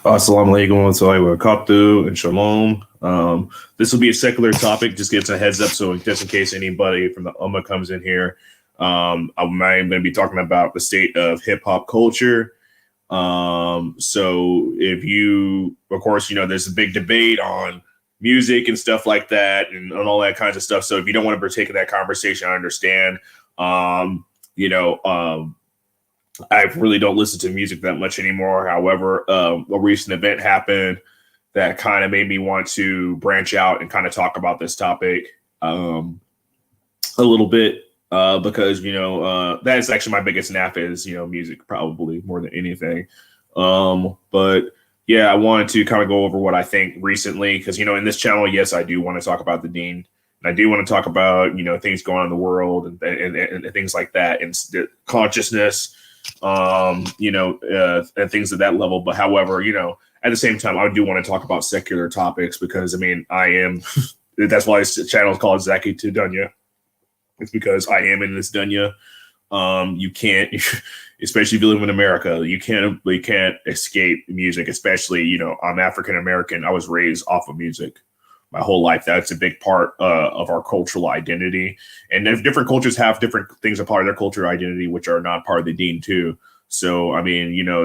Assalamu alaikum wa barakatuh and shalom. This will be a secular topic. Just get a heads up, so just in case anybody from the Ummah comes in here, I'm going to be talking about the state of hip hop culture. So if you, of course, there's a big debate on music and stuff like that, and all that kinds of stuff. So if you don't want to partake in that conversation, I understand. You know, I really don't listen to music that much anymore. However, a recent event happened that kind of made me want to branch out and kind of talk about this topic a little bit because, that is actually my biggest nap is, music probably more than anything. But yeah, I wanted to kind of go over what I think recently because, in this channel, yes, I do want to talk about the Dean. And I do want to talk about, things going on in the world and things like that and consciousness. And things at that level. But however, at the same time, I do want to talk about secular topics because I am that's why this channel is called Zaki to Dunya. It's because I am in this dunya. You can't, especially if you live in America, you can't escape music, especially, I'm African American. I was raised off of music my whole life. That's a big part of our cultural identity. And if different cultures have different things a part of their cultural identity, which are not part of the Deen too. So,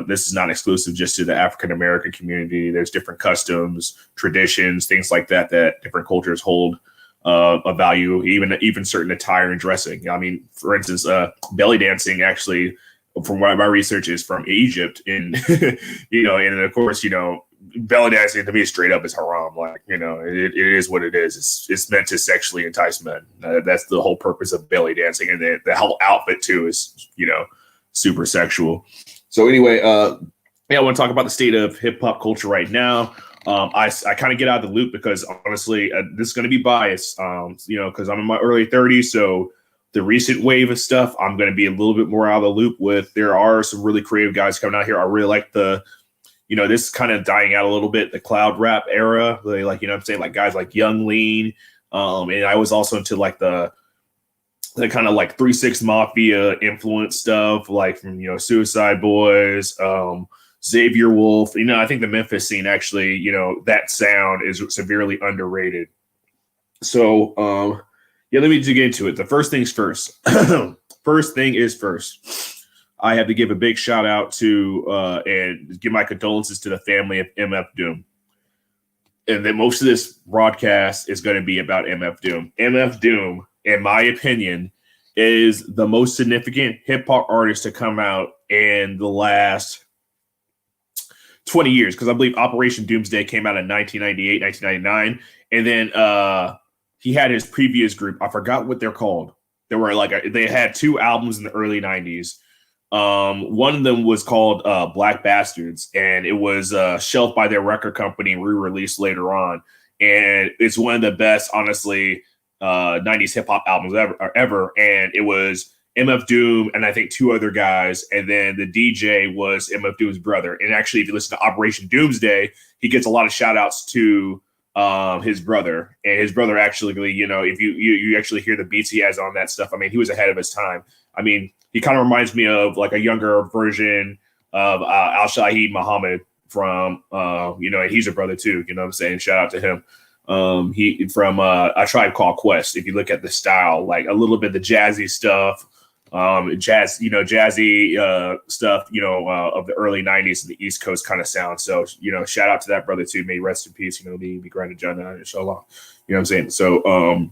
this is not exclusive just to the African American community. There's different customs, traditions, things like that different cultures hold a value, even certain attire and dressing. For instance, belly dancing actually, from what my research is from Egypt, and and of course, belly dancing to me straight up is haram. It is what it is. It's meant to sexually entice men. That's the whole purpose of belly dancing, and the whole outfit too is super sexual. So anyway, I want to talk about the state of hip hop culture right now. I kind of get out of the loop because honestly, this is going to be biased. Because I'm in my early 30s, so the recent wave of stuff I'm going to be a little bit more out of the loop with. There are some really creative guys coming out here. I really like this is kind of dying out a little bit, the cloud rap era. Like, I'm saying, like guys like Young Lean. And I was also into like the kind of like 3 6 Mafia influence stuff, like from, Suicide Boys, Xavier Wolf. I think the Memphis scene actually, that sound is severely underrated. So, let me dig into it. The first things first. First thing is first. I have to give a big shout out to and give my condolences to the family of MF Doom. And then most of this broadcast is going to be about MF Doom. MF Doom, in my opinion, is the most significant hip hop artist to come out in the last 20 years. Because I believe Operation Doomsday came out in 1998, 1999. And then he had his previous group. I forgot what they're called. They had 2 albums in the early 90s. One of them was called Black Bastards, and it was shelved by their record company and re-released later on. And it's one of the best, honestly, 90s hip hop albums ever. And it was MF Doom and I think 2 other guys. And then the DJ was MF Doom's brother. And actually, if you listen to Operation Doomsday, he gets a lot of shout outs to his brother. And his brother actually, if you actually hear the beats he has on that stuff, he was ahead of his time. He kind of reminds me of like a younger version of Al Shaheed Muhammad from, and he's a brother too. You know what I'm saying? Shout out to him. He from A Tribe Called Quest. If you look at the style, like a little bit of the jazzy stuff, jazzy stuff, of the early 90s and the East Coast kind of sound. So, shout out to that brother too. May rest in peace. Be granted Jannah, inshallah. You know what I'm saying? So,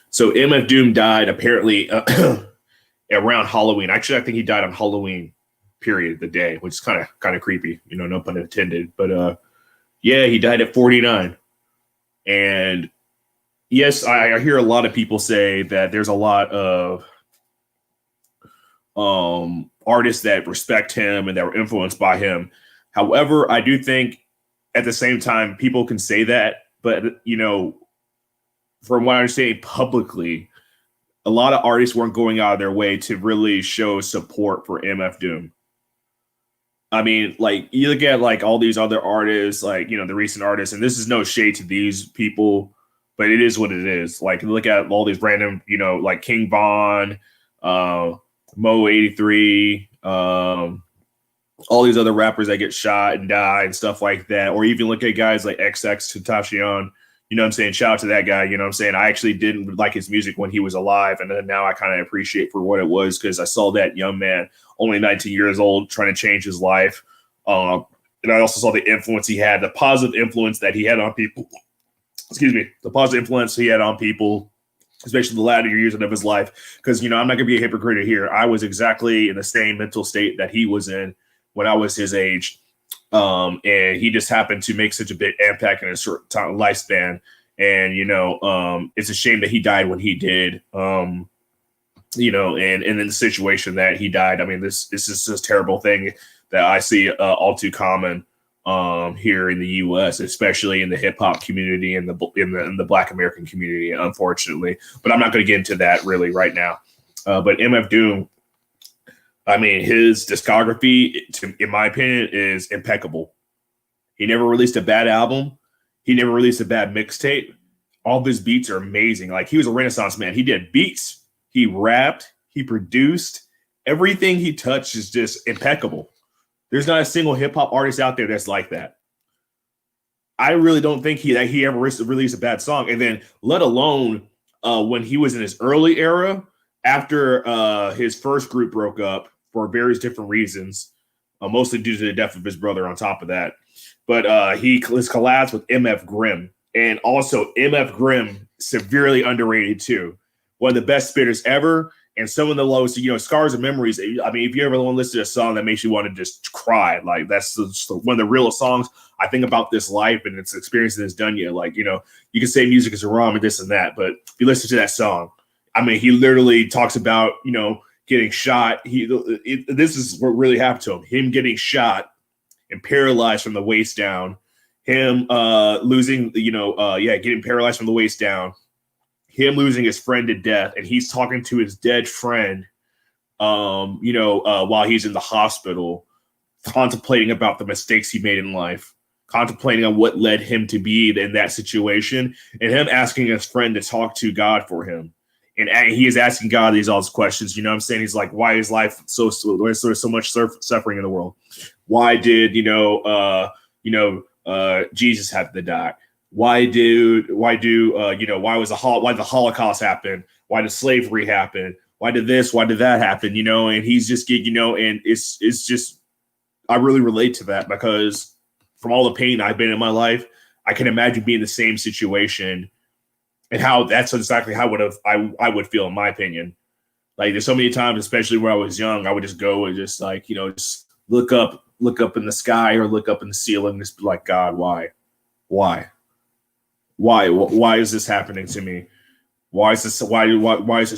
so MF Doom died apparently around Halloween. Actually, I think he died on Halloween period, the day, which is kind of creepy, no pun intended. But yeah, he died at 49. And yes, I hear a lot of people say that there's a lot of artists that respect him and that were influenced by him. However, I do think at the same time, people can say that, but from what I understand publicly, a lot of artists weren't going out of their way to really show support for MF Doom. Like you look at like all these other artists, like, the recent artists, and this is no shade to these people, but it is what it is. Like look at all these random, like King Von, Mo 83, all these other rappers that get shot and die and stuff like that, or even look at guys like XX Tentacion. You know what I'm saying? Shout out to that guy. You know what I'm saying? I actually didn't like his music when he was alive, and then now I kind of appreciate for what it was, because I saw that young man, only 19 years old, trying to change his life. And I also saw the influence he had, the positive influence that he had on people. Excuse me, the positive influence he had on people, especially the latter years of his life. Because, I'm not going to be a hypocrite here. I was exactly in the same mental state that he was in when I was his age. And he just happened to make such a big impact in a short time lifespan. And, it's a shame that he died when he did, and in the situation that he died. I mean, this is a terrible thing that I see all too common here in the U.S., especially in the hip hop community and in the Black American community, unfortunately. But I'm not going to get into that really right now. But MF Doom, I mean, his discography, in my opinion, is impeccable. He never released a bad album. He never released a bad mixtape. All of his beats are amazing. Like, he was a Renaissance man. He did beats. He rapped. He produced. Everything he touched is just impeccable. There's not a single hip hop artist out there that's like that. I really don't think he ever released a bad song. And then, let alone when he was in his early era, after his first group broke up for various different reasons, mostly due to the death of his brother on top of that. But his collabs with MF Grimm. And also, MF Grimm, severely underrated too. One of the best spitters ever. And some of the lowest, Scars and Memories. I mean, if you ever want to listen to a song that makes you want to just cry, like, that's one of the realest songs. I think about this life and its experience that it's done yet. Like, you can say music is wrong and this and that, but if you listen to that song, I mean, he literally talks about, getting shot. This is what really happened to him. Him getting shot and paralyzed from the waist down. Him losing, getting paralyzed from the waist down. Him losing his friend to death, and he's talking to his dead friend, while he's in the hospital, contemplating about the mistakes he made in life, contemplating on what led him to be in that situation, and him asking his friend to talk to God for him. And he is asking God all these questions. You know what I'm saying? He's like, why is life there's so much suffering in the world? Why did, Jesus have to die? Why the Holocaust happen? Why did slavery happen? Why did this? Why did that happen? And he's just and it's just, I really relate to that, because from all the pain I've been in my life, I can imagine being in the same situation, and how that's exactly how I would feel, in my opinion. Like, there's so many times, especially when I was young, I would just go and just just look up in the sky or look up in the ceiling, and just be like, God, why? Why is this happening to me? Why is it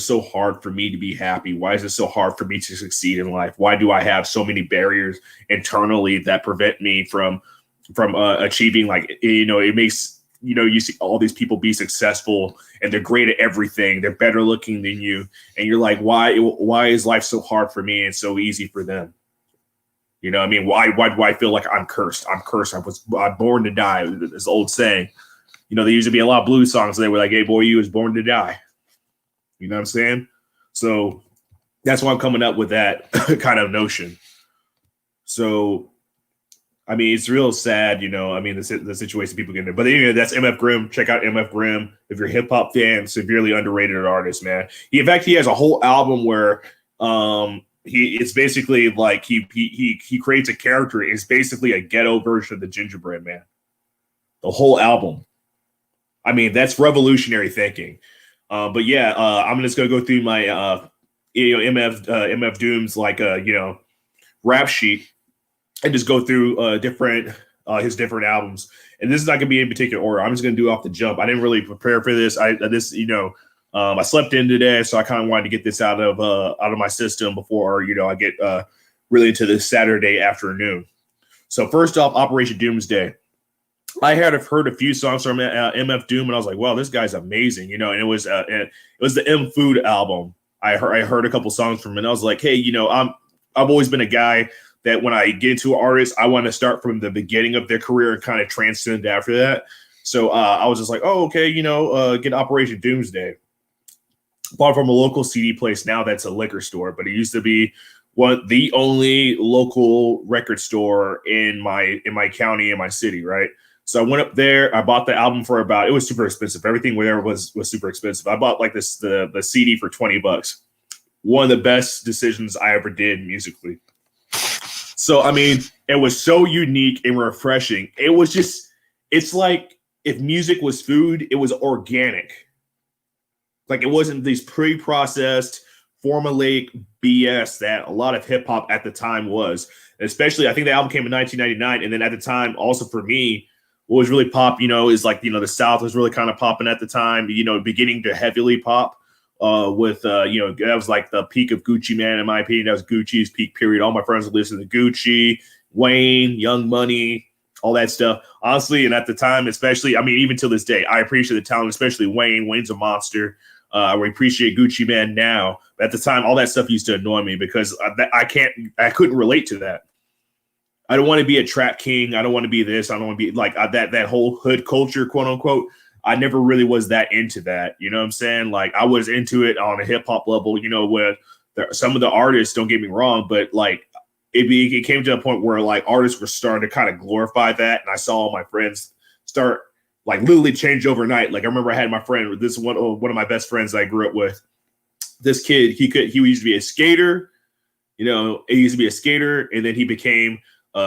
so hard for me to be happy? Why is it so hard for me to succeed in life? Why do I have so many barriers internally that prevent me from achieving? It makes, you see all these people be successful and they're great at everything. They're better looking than you. And you're like, why is life so hard for me and so easy for them? I mean, why do I feel like I'm cursed? I'm cursed. I'm born to die. This old saying. There used to be a lot of blues songs. They were like, hey, boy, you was born to die. You know what I'm saying? So that's why I'm coming up with that kind of notion. So, I mean, it's real sad, I mean, the situation people get in there. But anyway, that's MF Grimm. Check out MF Grimm. If you're a hip hop fan, severely underrated artist, man. In fact, he has a whole album where it's basically like he creates a character. It's basically a ghetto version of the Gingerbread Man. The whole album. I mean, that's revolutionary thinking. But yeah, I'm just gonna go through my MF Doom's rap sheet and just go through his different albums. And this is not gonna be in particular order. I'm just gonna do it off the jump. I didn't really prepare for this. I slept in today, so I kind of wanted to get this out of my system before I get really into this Saturday afternoon. So first off, Operation Doomsday. I had heard a few songs from MF Doom, and I was like, "Wow, this guy's amazing!" And it was the M Food album. I heard a couple songs from him, and I was like, "Hey, I've always been a guy that when I get into an artist, I want to start from the beginning of their career and kind of transcend after that." So I was just like, "Oh, okay, get Operation Doomsday." Bought from a local CD place. Now that's a liquor store, but it used to be the only local record store in my county, in my city, right? So I went up there. I bought the album for about, it was super expensive. Everything there was super expensive. I bought like the CD for $20. One of the best decisions I ever did musically. So I mean, it was so unique and refreshing. It was just, it's like if music was food, it was organic. Like it wasn't these pre-processed, formulaic BS that a lot of hip hop at the time was. Especially, I think the album came in 1999, and then at the time, also for me, what was really pop, is like the South was really kind of popping at the time. Beginning to heavily pop. With that was like the peak of Gucci Mane, in my opinion. That was Gucci's peak period. All my friends would listen to Gucci, Wayne, Young Money, all that stuff. Honestly, and at the time, especially, I mean, even till this day, I appreciate the talent, especially Wayne. Wayne's a monster. We appreciate Gucci Mane now. But at the time, all that stuff used to annoy me because I couldn't relate to that. I don't want to be a trap king. I don't want to be this. I don't want to be like that whole hood culture, quote unquote. I never really was that into that. You know what I'm saying? Like I was into it on a hip hop level, with some of the artists, don't get me wrong, but like it came to a point where like artists were starting to kind of glorify that. And I saw all my friends start like literally change overnight. Like I remember I had my friend, this one of my best friends I grew up with. This kid, he used to be a skater, he used to be a skater, and then he became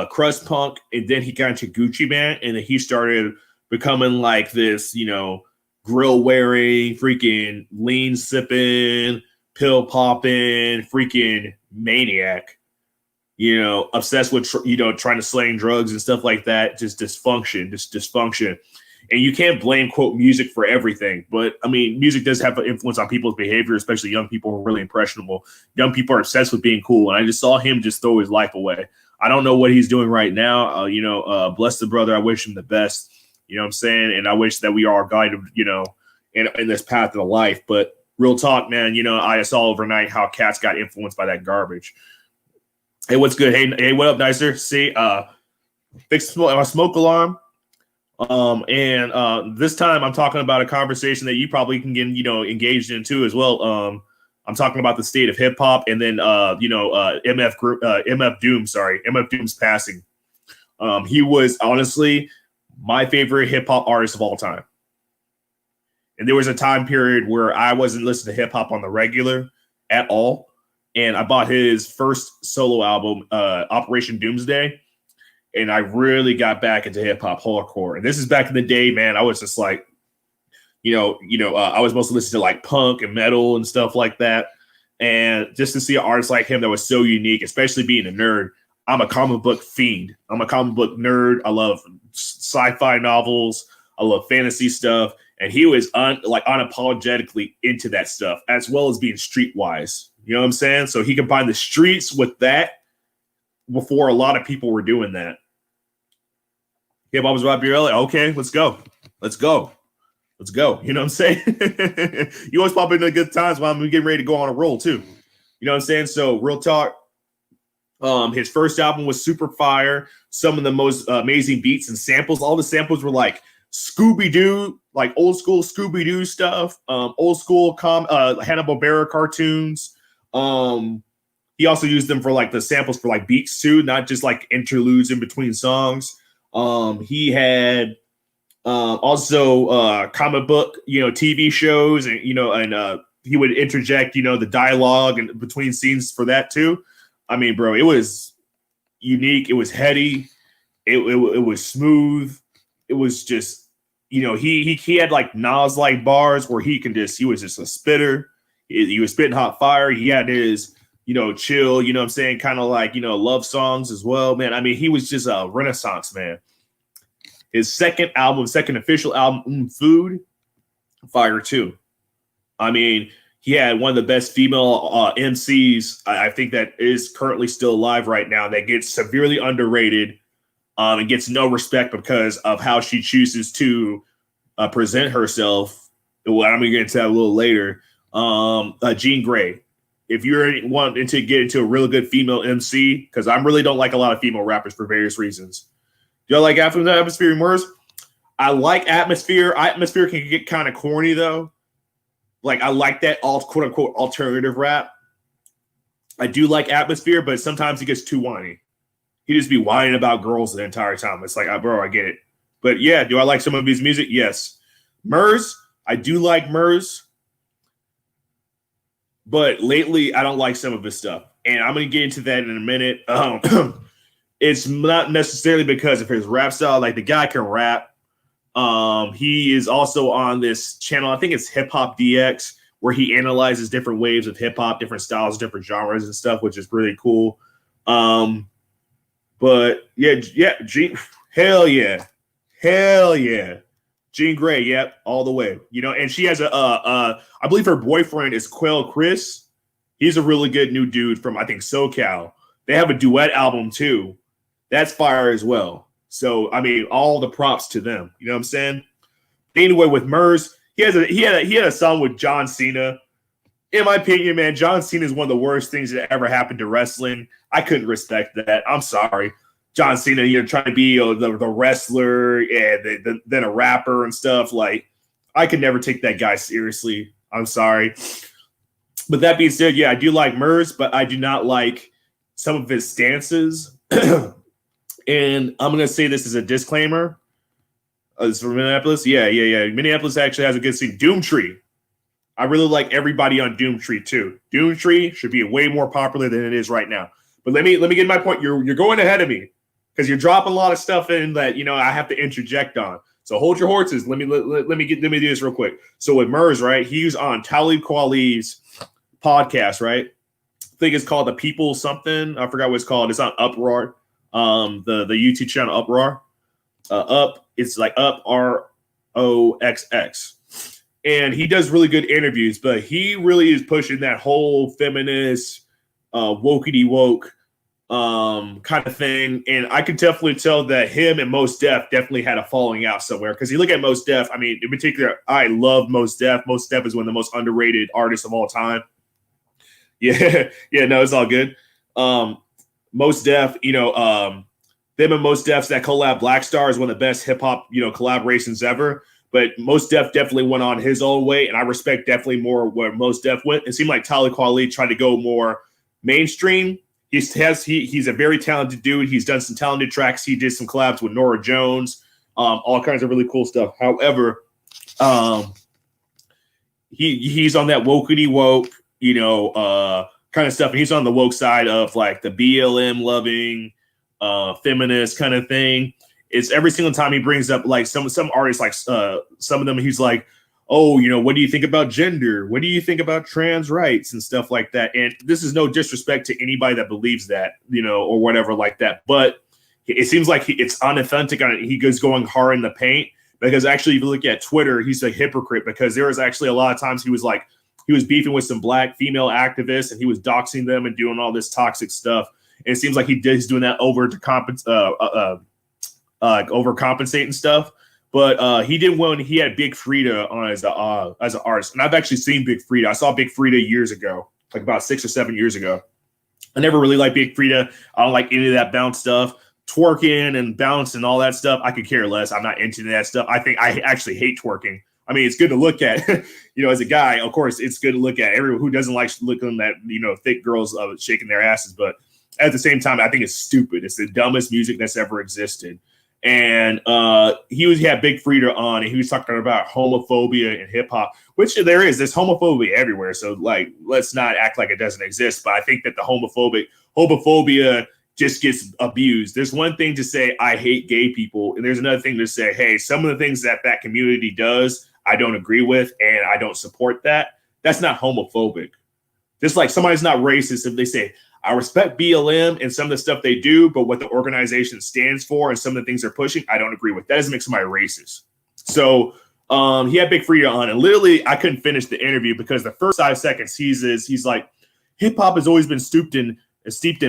crust punk, and then he got into Gucci Mane, and then he started becoming like this, grill wearing, freaking lean sipping, pill popping, freaking maniac, obsessed with, trying to slang drugs and stuff like that. Just dysfunction. And you can't blame, quote, music for everything. But I mean, music does have an influence on people's behavior, especially young people who are really impressionable. Young people are obsessed with being cool. And I just saw him just throw his life away. I don't know what he's doing right now. Bless the brother. I wish him the best. You know what I'm saying? And I wish that we are guided, in this path of life. But real talk, man, I saw overnight how cats got influenced by that garbage. Hey, what's good? Hey, what up, Nicer? See, fix my smoke alarm. And this time I'm talking about a conversation that you probably can get, engaged in too as well. I'm talking about the state of hip hop, and then MF Doom's passing. He was honestly my favorite hip hop artist of all time. And there was a time period where I wasn't listening to hip hop on the regular at all. And I bought his first solo album, Operation Doomsday. And I really got back into hip hop hardcore. And this is back in the day, man. I was just like, I was mostly listening to like punk and metal and stuff like that. And just to see an artist like him that was so unique, especially being a nerd. I'm a comic book fiend. I'm a comic book nerd. I love sci-fi novels. I love fantasy stuff. And he was unapologetically into that stuff, as well as being streetwise. You know what I'm saying? So he combined the streets with that before a lot of people were doing that. Hip hop was Rob Burelli. Okay, let's go. You know what I'm saying? You always pop into good times while I'm getting ready to go on a roll too. You know what I'm saying? So real talk. His first album was super fire. Some of the most amazing beats and samples. All the samples were like Scooby-Doo, like old school Scooby-Doo stuff, old school Hanna-Barbera cartoons. He also used them for like the samples for like beats too, not just like interludes in between songs. He had also comic book, TV shows, and he would interject, the dialogue and between scenes for that too. I mean, bro, it was unique. It was heady. It was smooth. It was just, he had like Nas like bars where he was just a spitter. He was spitting hot fire. He had his, chill, what I'm saying, kind of like, love songs as well, man. I mean, he was just a renaissance man. His second official album, Food, fire too. I mean, he had one of the best female MCs, I think, that is currently still alive right now, that gets severely underrated and gets no respect because of how she chooses to present herself. Well, I'm going to get into that a little later. Jean Grey. If you're wanting to get into a really good female MC, because I really don't like a lot of female rappers for various reasons. Do y'all like Atmosphere and Worse? I like Atmosphere. Atmosphere can get kind of corny, though. Like, I like that quote-unquote alternative rap. I do like Atmosphere, but sometimes he gets too whiny. He just be whining about girls the entire time. It's like, bro, I get it. But yeah, do I like some of his music? Yes. Murs, I do like Murs. But lately, I don't like some of his stuff. And I'm going to get into that in a minute. It's not necessarily because of his rap style. Like, the guy can rap. He is also on this channel. I think it's Hip Hop DX, where he analyzes different waves of hip hop, different styles, different genres and stuff, which is really cool. But yeah, hell yeah. Jean Grey, yep, all the way. You know, and she has I believe her boyfriend is Quell Chris. He's a really good new dude from, I think, SoCal. They have a duet album too. That's fire as well. So, I mean, all the props to them. You know what I'm saying? Anyway, with Murs, he had a song with John Cena. In my opinion, man, John Cena is one of the worst things that ever happened to wrestling. I couldn't respect that. I'm sorry. John Cena, you know, trying to be the wrestler and then a rapper and stuff. Like, I could never take that guy seriously. I'm sorry. But that being said, yeah, I do like Murs, but I do not like some of his stances. And I'm going to say this as a disclaimer. It's from Minneapolis. Yeah. Minneapolis actually has a good scene. Doomtree. I really like everybody on Doomtree too. Doomtree should be way more popular than it is right now. But let me get my point. You're going ahead of me because you're dropping a lot of stuff in that, you know, I have to interject on. So hold your horses. Let me do this real quick. So with Murs, right? He's on Talib Kweli's podcast, right? I think it's called The People something. I forgot what it's called. It's on Uproar. The YouTube channel Uproar. It's like Up ROXX. And he does really good interviews, but he really is pushing that whole feminist, wokey woke kind of thing. And I could definitely tell that him and Mos Def definitely had a falling out somewhere. Because you look at Mos Def, I mean, in particular, I love Mos Def. Mos Def is one of the most underrated artists of all time. Yeah, no, it's all good. Mos Def, you know, them and Mos Def's that collab Black Star is one of the best hip hop, you know, collaborations ever. But Mos Def definitely went on his own way, and I respect definitely more where Mos Def went. It seemed like Talib Kweli tried to go more mainstream. He's a very talented dude. He's done some talented tracks. He did some collabs with Norah Jones, all kinds of really cool stuff. However, he's on that wokey woke, you know, kind of stuff. And he's on the woke side of like the BLM loving, feminist kind of thing. It's every single time he brings up like some artists, like some of them, he's like, oh, you know, what do you think about gender? What do you think about trans rights and stuff like that? And this is no disrespect to anybody that believes that, you know, or whatever like that. But it seems like it's unauthentic. He goes going hard in the paint because actually, if you look at Twitter, he's a hypocrite because there was actually a lot of times he was beefing with some black female activists and he was doxing them and doing all this toxic stuff. And it seems like he's doing that overcompensate and stuff. But he did one. He had Big Frida on as an artist, and I've actually seen Big Frida. I saw Big Frida years ago, like about 6 or 7 years ago. I never really liked Big Frida. I don't like any of that bounce stuff, twerking and bounce and all that stuff. I could care less. I'm not into that stuff. I think I actually hate twerking. I mean, it's good to look at, you know, as a guy. Of course, it's good to look at. Everyone who doesn't like looking at, you know, thick girls shaking their asses, but at the same time, I think it's stupid. It's the dumbest music that's ever existed. And he had Big Frida on, and he was talking about homophobia in hip hop, which there is. There's homophobia everywhere. So, like, let's not act like it doesn't exist. But I think that the homophobia just gets abused. There's one thing to say, I hate gay people. And there's another thing to say, hey, some of the things that community does, I don't agree with, and I don't support that. That's not homophobic. Just like somebody's not racist if they say, I respect BLM and some of the stuff they do, but what the organization stands for and some of the things they're pushing, I don't agree with. That doesn't make somebody racist. So he had Big Frida on, and literally I couldn't finish the interview because the first 5 seconds he's like, hip hop has always been steeped in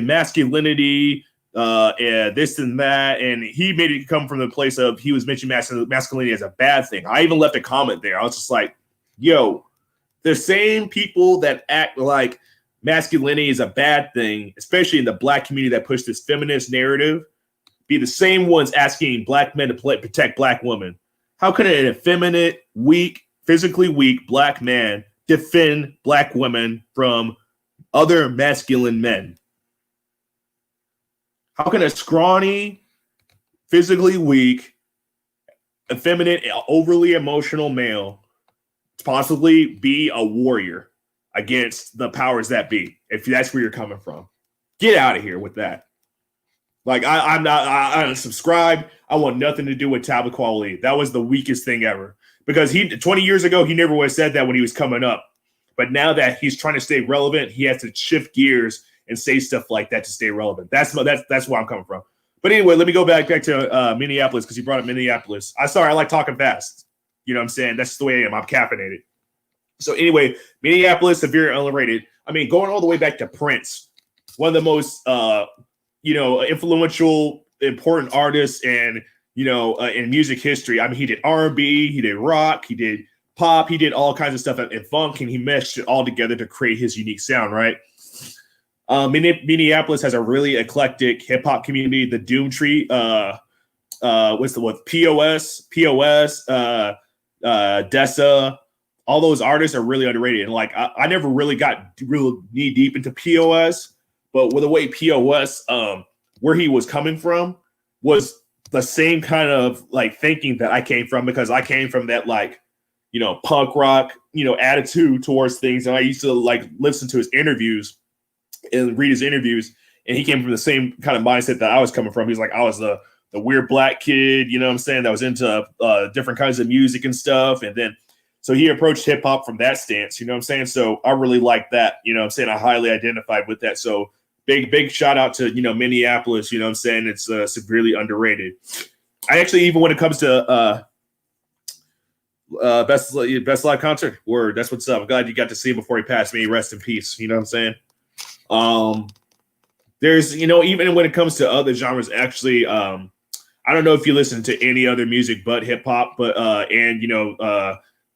masculinity, and this and that, and he made it come from the place of he was mentioning masculinity as a bad thing. I even left a comment there. I was just like, yo, the same people that act like masculinity is a bad thing, especially in the black community that push this feminist narrative, be the same ones asking black men to protect black women. How could an effeminate, weak, physically weak black man defend black women from other masculine men. How can a scrawny, physically weak, effeminate, overly emotional male possibly be a warrior against the powers that be? If that's where you're coming from, get out of here with that. Like I'm not. I unsubscribed. I want nothing to do with Talib Kweli. That was the weakest thing ever. Because 20 years ago, he never would have said that when he was coming up. But now that he's trying to stay relevant, he has to shift gears and say stuff like that to stay relevant. That's where I'm coming from. But anyway, let me go back to Minneapolis, because you brought up Minneapolis. I like talking fast. You know what I'm saying? That's the way I am. I'm caffeinated. So anyway, Minneapolis, severely underrated. I mean, going all the way back to Prince, one of the most influential, important artists and in music history. I mean, he did R&B, he did rock, he did pop, he did all kinds of stuff and funk, and he meshed it all together to create his unique sound, right? Minneapolis has a really eclectic hip hop community. The Doom Tree, POS, Dessa, all those artists are really underrated. And like, I never really got real knee deep into POS, but with the way POS, where he was coming from was the same kind of like thinking that I came from, because I came from that punk rock, attitude towards things. And I used to like listen to his interviews and read his interviews. And he came from the same kind of mindset that I was coming from. He's like, I was the weird black kid, you know what I'm saying, that was into different kinds of music and stuff. And then, so he approached hip hop from that stance, you know what I'm saying? So I really like that, you know what I'm saying? I highly identified with that. So big shout out to, Minneapolis, you know what I'm saying? It's severely underrated. I actually, even when it comes to best live concert, word, that's what's up. I'm glad you got to see him before he passed. May he rest in peace, you know what I'm saying? There's, even when it comes to other genres, actually, I don't know if you listen to any other music but hip hop, but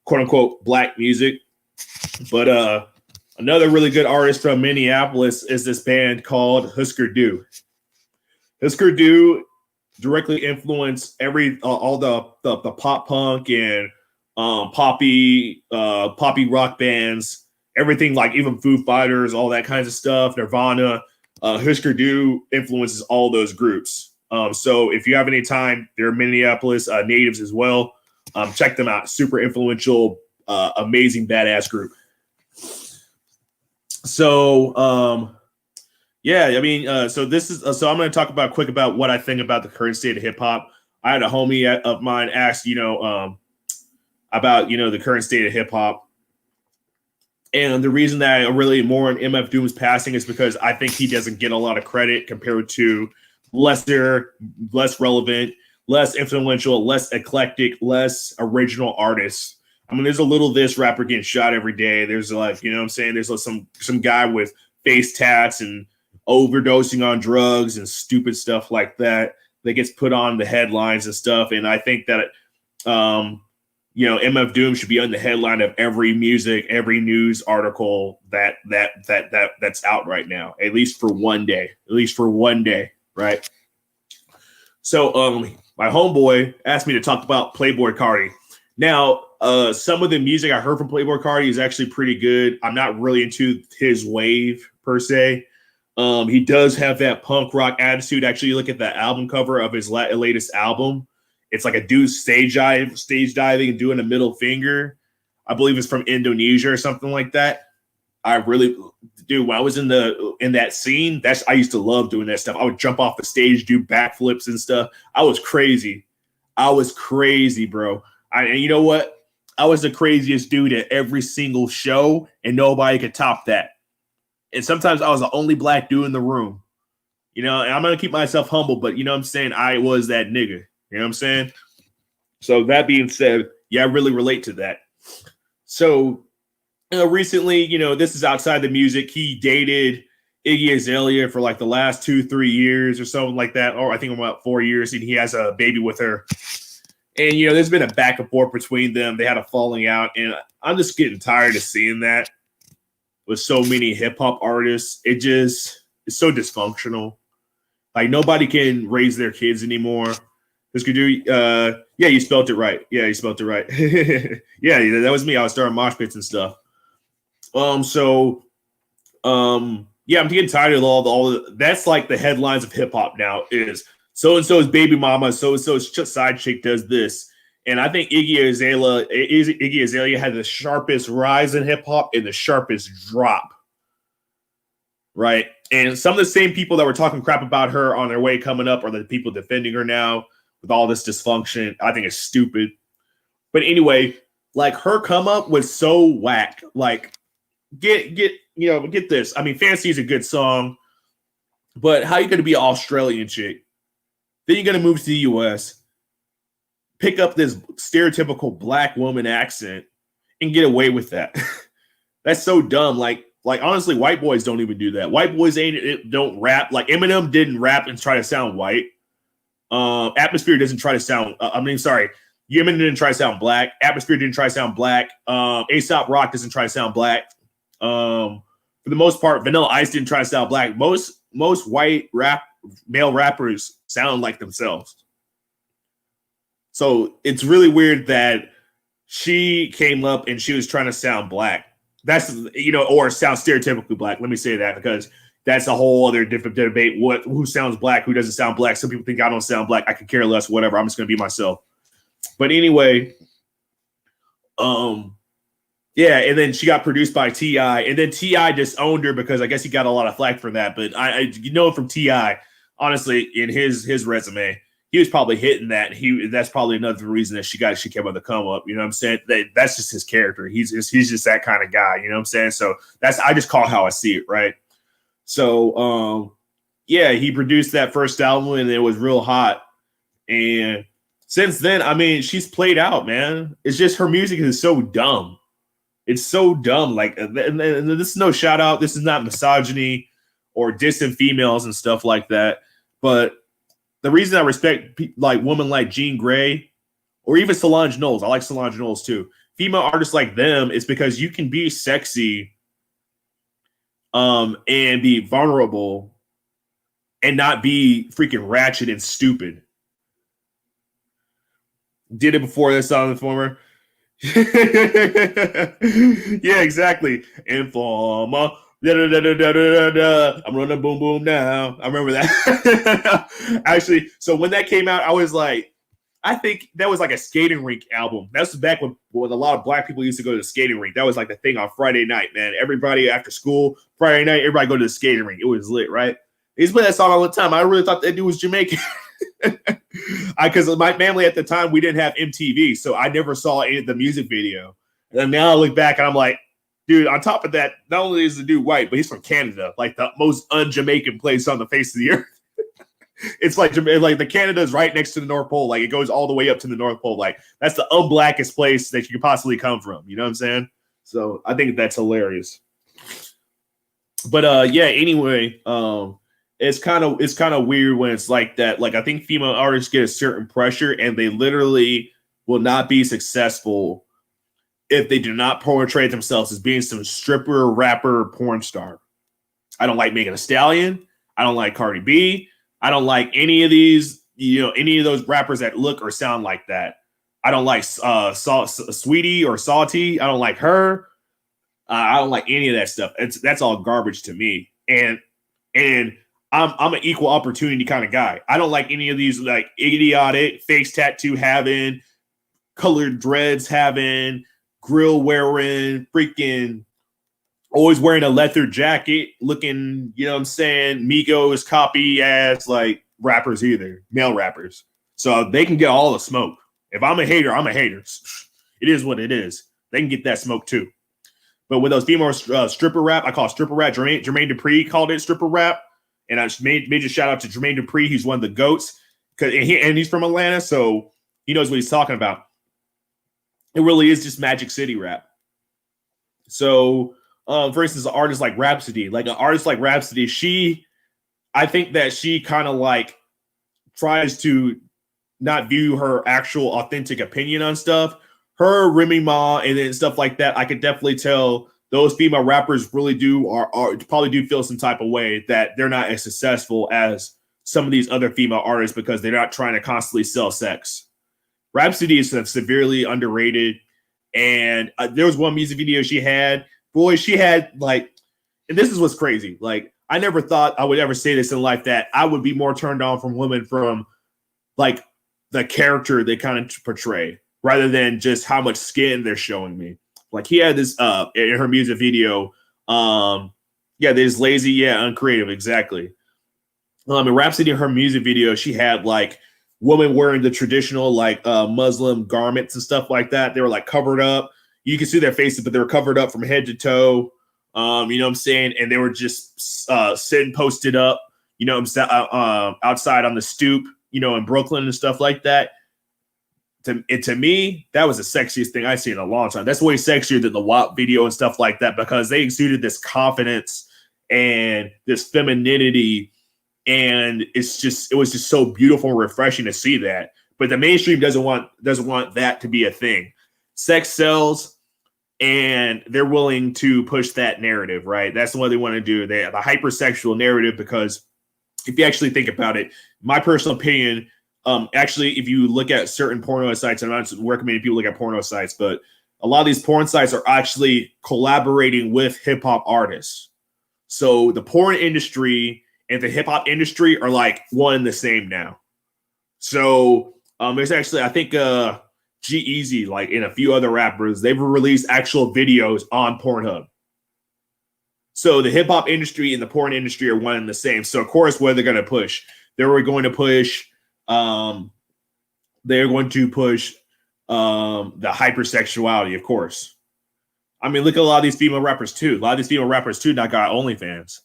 quote unquote black music. But another really good artist from Minneapolis is this band called Husker Du. Husker Du directly influenced all the pop punk and poppy rock bands, everything, like even Foo Fighters, all that kinds of stuff, Nirvana. Husker Du influences all those groups. So if you have any time, they're Minneapolis natives as well. Check them out. Super influential, amazing, badass group. So, so this is, so I'm going to talk quick about what I think about the current state of hip hop. I had a homie of mine ask, about, the current state of hip hop. And the reason that I really more on MF Doom's passing is because I think he doesn't get a lot of credit compared to less relevant, less influential, less eclectic, less original artists. I mean, there's a little this rapper getting shot every day. There's like, you know what I'm saying? There's like some guy with face tats and overdosing on drugs and stupid stuff like that gets put on the headlines and stuff. And I think that, MF Doom should be on the headline of every news article that's out right now, at least for one day, right? So my homeboy asked me to talk about Playboi Carti. Now, some of the music I heard from Playboi Carti is actually pretty good. I'm not really into his wave per se. He does have that punk rock attitude. Actually, you look at the album cover of his latest album. It's like a dude stage diving and doing a middle finger. I believe it's from Indonesia or something like that. When I was in that scene, I used to love doing that stuff. I would jump off the stage, do backflips and stuff. I was crazy, bro. And you know what? I was the craziest dude at every single show, and nobody could top that. And sometimes I was the only black dude in the room. And I'm going to keep myself humble, but you know what I'm saying? I was that nigga. You know what I'm saying? So that being said, yeah, I really relate to that. So recently, this is outside the music. He dated Iggy Azalea for like the last 2-3 years or something like that. Or I think about 4 years, and he has a baby with her. And, there's been a back and forth between them. They had a falling out, and I'm just getting tired of seeing that with so many hip hop artists. It's so dysfunctional. Like, nobody can raise their kids anymore. This could do, yeah, you spelled it right. Yeah, that was me. I was starting mosh pits and stuff. So Yeah, I'm getting tired of all that's like the headlines of hip hop now is so and so's baby mama, so and so's side chick does this. And I think Iggy Azalea had the sharpest rise in hip hop and the sharpest drop. Right. And some of the same people that were talking crap about her on their way coming up are the people defending her now with all this dysfunction. I think it's stupid. But anyway, like her come up was so whack. Like, get this. I mean, Fancy is a good song, but how you going to be an Australian chick? Then you're going to move to the US, pick up this stereotypical black woman accent, and get away with that. That's so dumb. Like honestly, white boys don't even do that. White boys don't rap. Like Eminem didn't rap and try to sound white. Atmosphere doesn't try to sound. Eminem didn't try to sound black. Atmosphere didn't try to sound black. A$AP Rock doesn't try to sound black. For the most part, Vanilla Ice didn't try to sound black. Most white male rappers sound like themselves. So it's really weird that she came up and she was trying to sound black. That's, or sound stereotypically black. Let me say that because that's a whole other different debate. Who sounds black? Who doesn't sound black? Some people think I don't sound black. I could care less. Whatever. I'm just going to be myself. But anyway, yeah, and then she got produced by T.I., and then T.I. disowned her because I guess he got a lot of flack for that. But I from T.I., honestly, in his resume, he was probably hitting that. That's probably another reason that she came on the come up. You know what I'm saying? That's just his character. He's just that kind of guy. You know what I'm saying? So I just call how I see it, right? So yeah, he produced that first album and it was real hot. And since then, I mean, she's played out, man. It's just her music is so dumb. It's so dumb. Like, and this is no shout out. This is not misogyny or dissing females and stuff like that. But the reason I respect like women like Jean Grey or even Solange Knowles, I like Solange Knowles too. Female artists like them is because you can be sexy, and be vulnerable, and not be freaking ratchet and stupid. Did it before this song, Informer. Yeah, exactly. Informer. Da, da, da, da, da, da, da. I'm running boom boom now. I remember that. Actually, so when that came out, I was like, I think that was like a skating rink album. That's back when a lot of black people used to go to the skating rink. That was like the thing on Friday night, man. Everybody after school, Friday night, everybody go to the skating rink. It was lit, right? They used to play that song all the time. I really thought that dude was Jamaican. Because my family at the time, we didn't have MTV, so I never saw any of the music video. And now I look back and I'm like, dude, on top of that, not only is the dude white, but he's from Canada, like the most un-Jamaican place on the face of the earth. It's like the Canada is right next to the North Pole. Like it goes all the way up to the North Pole. Like that's the unblackest place that you could possibly come from. You know what I'm saying? So I think that's hilarious. But yeah, anyway, it's kind of weird when it's like that. Like I think female artists get a certain pressure and they literally will not be successful if they do not portray themselves as being some stripper, rapper, porn star. I don't like Megan Thee Stallion. I don't like Cardi B. I don't like any of these, any of those rappers that look or sound like that. I don't like Sweetie or Salty. I don't like her. I don't like any of that stuff. That's all garbage to me. And I'm an equal opportunity kind of guy. I don't like any of these like idiotic face tattoo having, colored dreads having, grill wearing, freaking always wearing a leather jacket, looking, you know what I'm saying, Migos copy ass like rappers either, male rappers. So they can get all the smoke. If I'm a hater, I'm a hater. It is what it is. They can get that smoke too. But with those female stripper rap, I call it stripper rap. Jermaine Dupri called it stripper rap. And I just made a shout out to Jermaine Dupri. He's one of the GOATs. And he's from Atlanta, so he knows what he's talking about. It really is just Magic City rap. So, for instance, an artist like Rhapsody, I think that she kind of like tries to not view her actual authentic opinion on stuff. Her, Remy Ma, and then stuff like that, I could definitely tell those female rappers really probably do feel some type of way that they're not as successful as some of these other female artists because they're not trying to constantly sell sex. Rhapsody is severely underrated. And there was one music video she had. Boy, she had like, and this is what's crazy. Like, I never thought I would ever say this in life, that I would be more turned on from women from like the character they kind of portray rather than just how much skin they're showing me. Like, he had this in her music video. Yeah, there's lazy, yeah, uncreative, exactly. In Rhapsody, her music video, she had like women wearing the traditional like Muslim garments and stuff like that. They were like covered up. You can see their faces, but they were covered up from head to toe. You know what I'm saying? And they were just sitting posted up, you know, outside on the stoop, you know, in Brooklyn and stuff like that. To me, that was the sexiest thing I've seen in a long time. That's way sexier than the WAP video and stuff like that, because they exuded this confidence and this femininity. And it was just so beautiful and refreshing to see that. But the mainstream doesn't want that to be a thing. Sex sells, and they're willing to push that narrative, right? That's what they want to do. They have a hypersexual narrative, because if you actually think about it, my personal opinion, actually, if you look at certain porno sites, I'm not recommending people look at porno sites, but a lot of these porn sites are actually collaborating with hip hop artists. So the porn industry and the hip hop industry are like one and the same now. So there's actually, I think, G-Eazy, like, and a few other rappers, they've released actual videos on Pornhub. So the hip hop industry and the porn industry are one and the same. So of course, what are they going to push? They're going to push the hypersexuality, of course. I mean, look at a lot of these female rappers too. A lot of these female rappers too now got OnlyFans.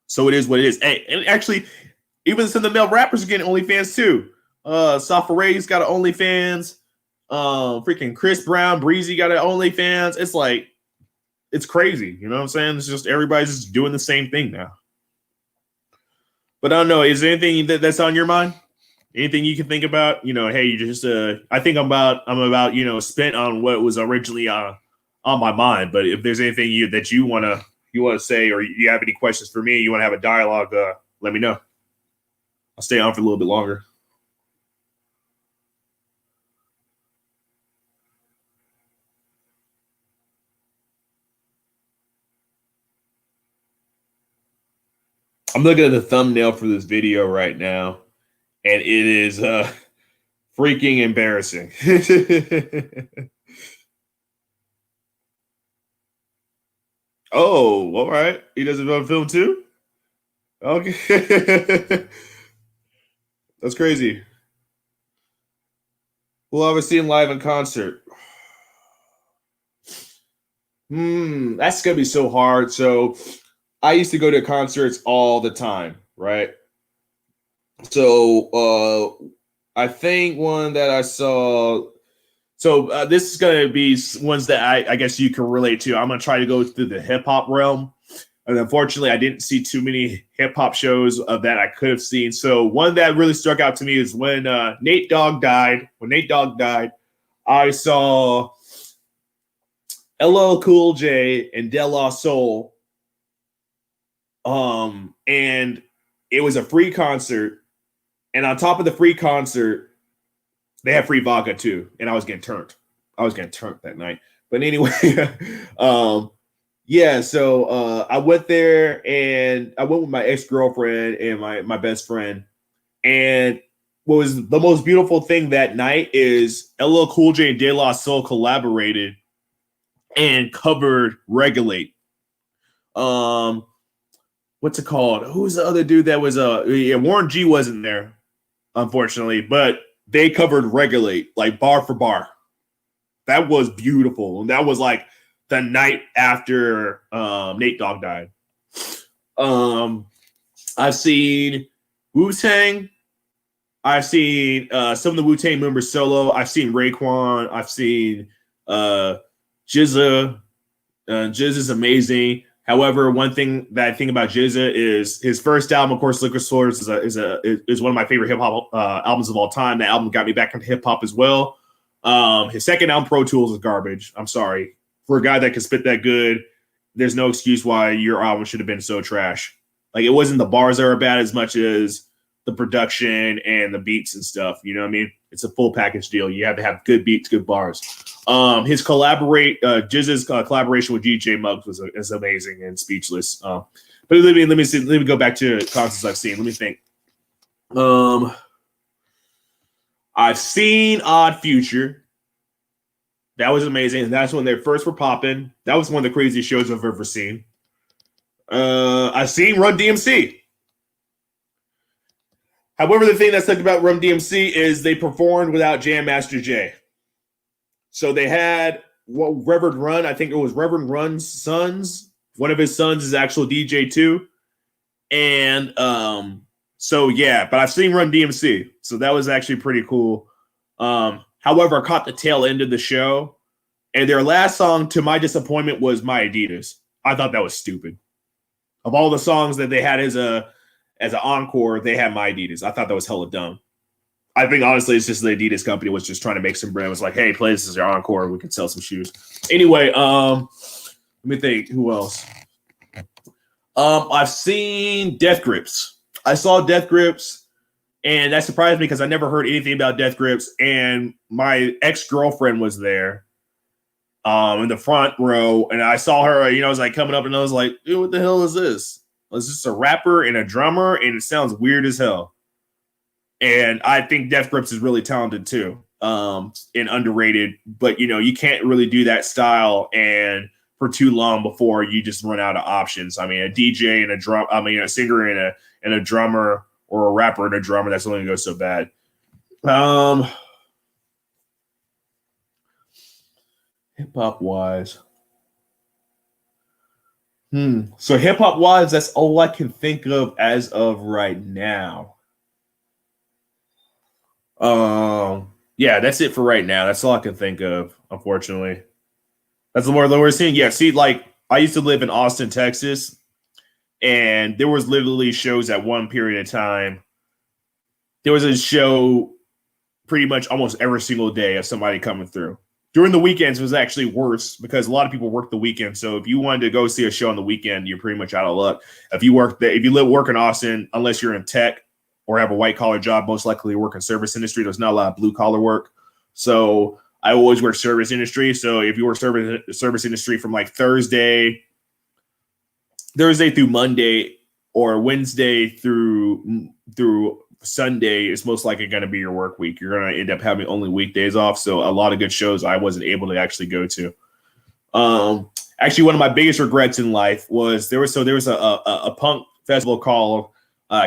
So it is what it is. Hey, and actually, even some of the male rappers are getting OnlyFans too. Safa Ray's got an OnlyFans. Freaking Chris Brown, Breezy got an OnlyFans. It's like, it's crazy. You know what I'm saying? It's just everybody's just doing the same thing now. But I don't know. Is there anything that's on your mind? Anything you can think about? You know, hey, you just I think I'm about you know, spent on what was originally on my mind. But if there's anything that you want to say, or you have any questions for me, you want to have a dialogue, let me know. I'll stay on for a little bit longer. I'm looking at the thumbnail for this video right now, and it is freaking embarrassing. Oh, all right. He doesn't know film too? Okay. That's crazy. We'll ever see him live in concert. That's gonna be so hard. So I used to go to concerts all the time, right? So I think one that I saw. So this is going to be ones that I guess you can relate to. I'm going to try to go through the hip hop realm. And unfortunately, I didn't see too many hip hop shows that I could have seen. So one that really struck out to me is when Nate Dogg died. When Nate Dogg died, I saw LL Cool J and De La Soul. And it was a free concert. And on top of the free concert, they had free vodka too. And I was getting turned. That night. But anyway, yeah, so I went there, and I went with my ex-girlfriend and my best friend. And what was the most beautiful thing that night is LL Cool J and De La Soul collaborated and covered Regulate. What's it called? Who's the other dude that was Warren G wasn't there, unfortunately, but they covered Regulate, like bar for bar. That was beautiful. And that was like the night after Nate Dogg died. I've seen Wu-Tang. I've seen some of the Wu-Tang members solo. I've seen Raekwon. I've seen GZA. GZA's amazing. However, one thing that I think about GZA is his first album, of course, Liquor Stores, is one of my favorite hip hop albums of all time. That album got me back into hip hop as well. His second album, Pro Tools, is garbage. I'm sorry. For a guy that can spit that good, there's no excuse why your album should have been so trash. Like, it wasn't the bars that were bad as much as the production and the beats and stuff. You know what I mean? It's a full package deal. You have to have good beats, good bars. His Jizz's collaboration with DJ Muggs is amazing and speechless. But let me go back to concerts I've seen. Let me think. I've seen Odd Future. That was amazing. That's when they first were popping. That was one of the craziest shows I've ever seen. I've seen Run DMC. However, the thing that's stuck about Run DMC is they performed without Jam Master Jay. So they had Reverend Run. I think it was Reverend Run's sons. One of his sons is actual DJ too. And so yeah, but I've seen Run DMC. So that was actually pretty cool. However, I caught the tail end of the show. And their last song, to my disappointment, was My Adidas. I thought that was stupid. Of all the songs that they had as an encore, they had My Adidas. I thought that was hella dumb. I think honestly, it's just the Adidas company was just trying to make some brand. It was like, hey, play this as your encore. We can sell some shoes. Anyway, let me think. Who else? I've seen Death Grips. I saw Death Grips, and that surprised me because I never heard anything about Death Grips. And my ex-girlfriend was there in the front row, and I saw her, I was like coming up, and I was like, dude, what the hell is this? It's just a rapper and a drummer, and it sounds weird as hell. And I think Death Grips is really talented too, and underrated. But you can't really do that style and for too long before you just run out of options. I mean, a DJ and a singer and a drummer, or a rapper and a drummer, that's only gonna go so bad. Hip hop wise. So hip hop wise, that's all I can think of as of right now. Yeah, that's it for right now. That's all I can think of, unfortunately. That's the more that we're seeing. Yeah, see, like I used to live in Austin, Texas, and there was literally shows at one period of time. There was a show pretty much almost every single day of somebody coming through. During the weekends, it was actually worse because a lot of people work the weekend. So if you wanted to go see a show on the weekend, you're pretty much out of luck. If you work in Austin, unless you're in tech or have a white collar job, most likely work in service industry. There's not a lot of blue collar work. So I always work service industry. So if you work service industry from like Thursday through Monday, or Wednesday through Sunday, is most likely going to be your work week. You're going to end up having only weekdays off. So a lot of good shows I wasn't able to actually go to. Actually, one of my biggest regrets in life was there was a punk festival called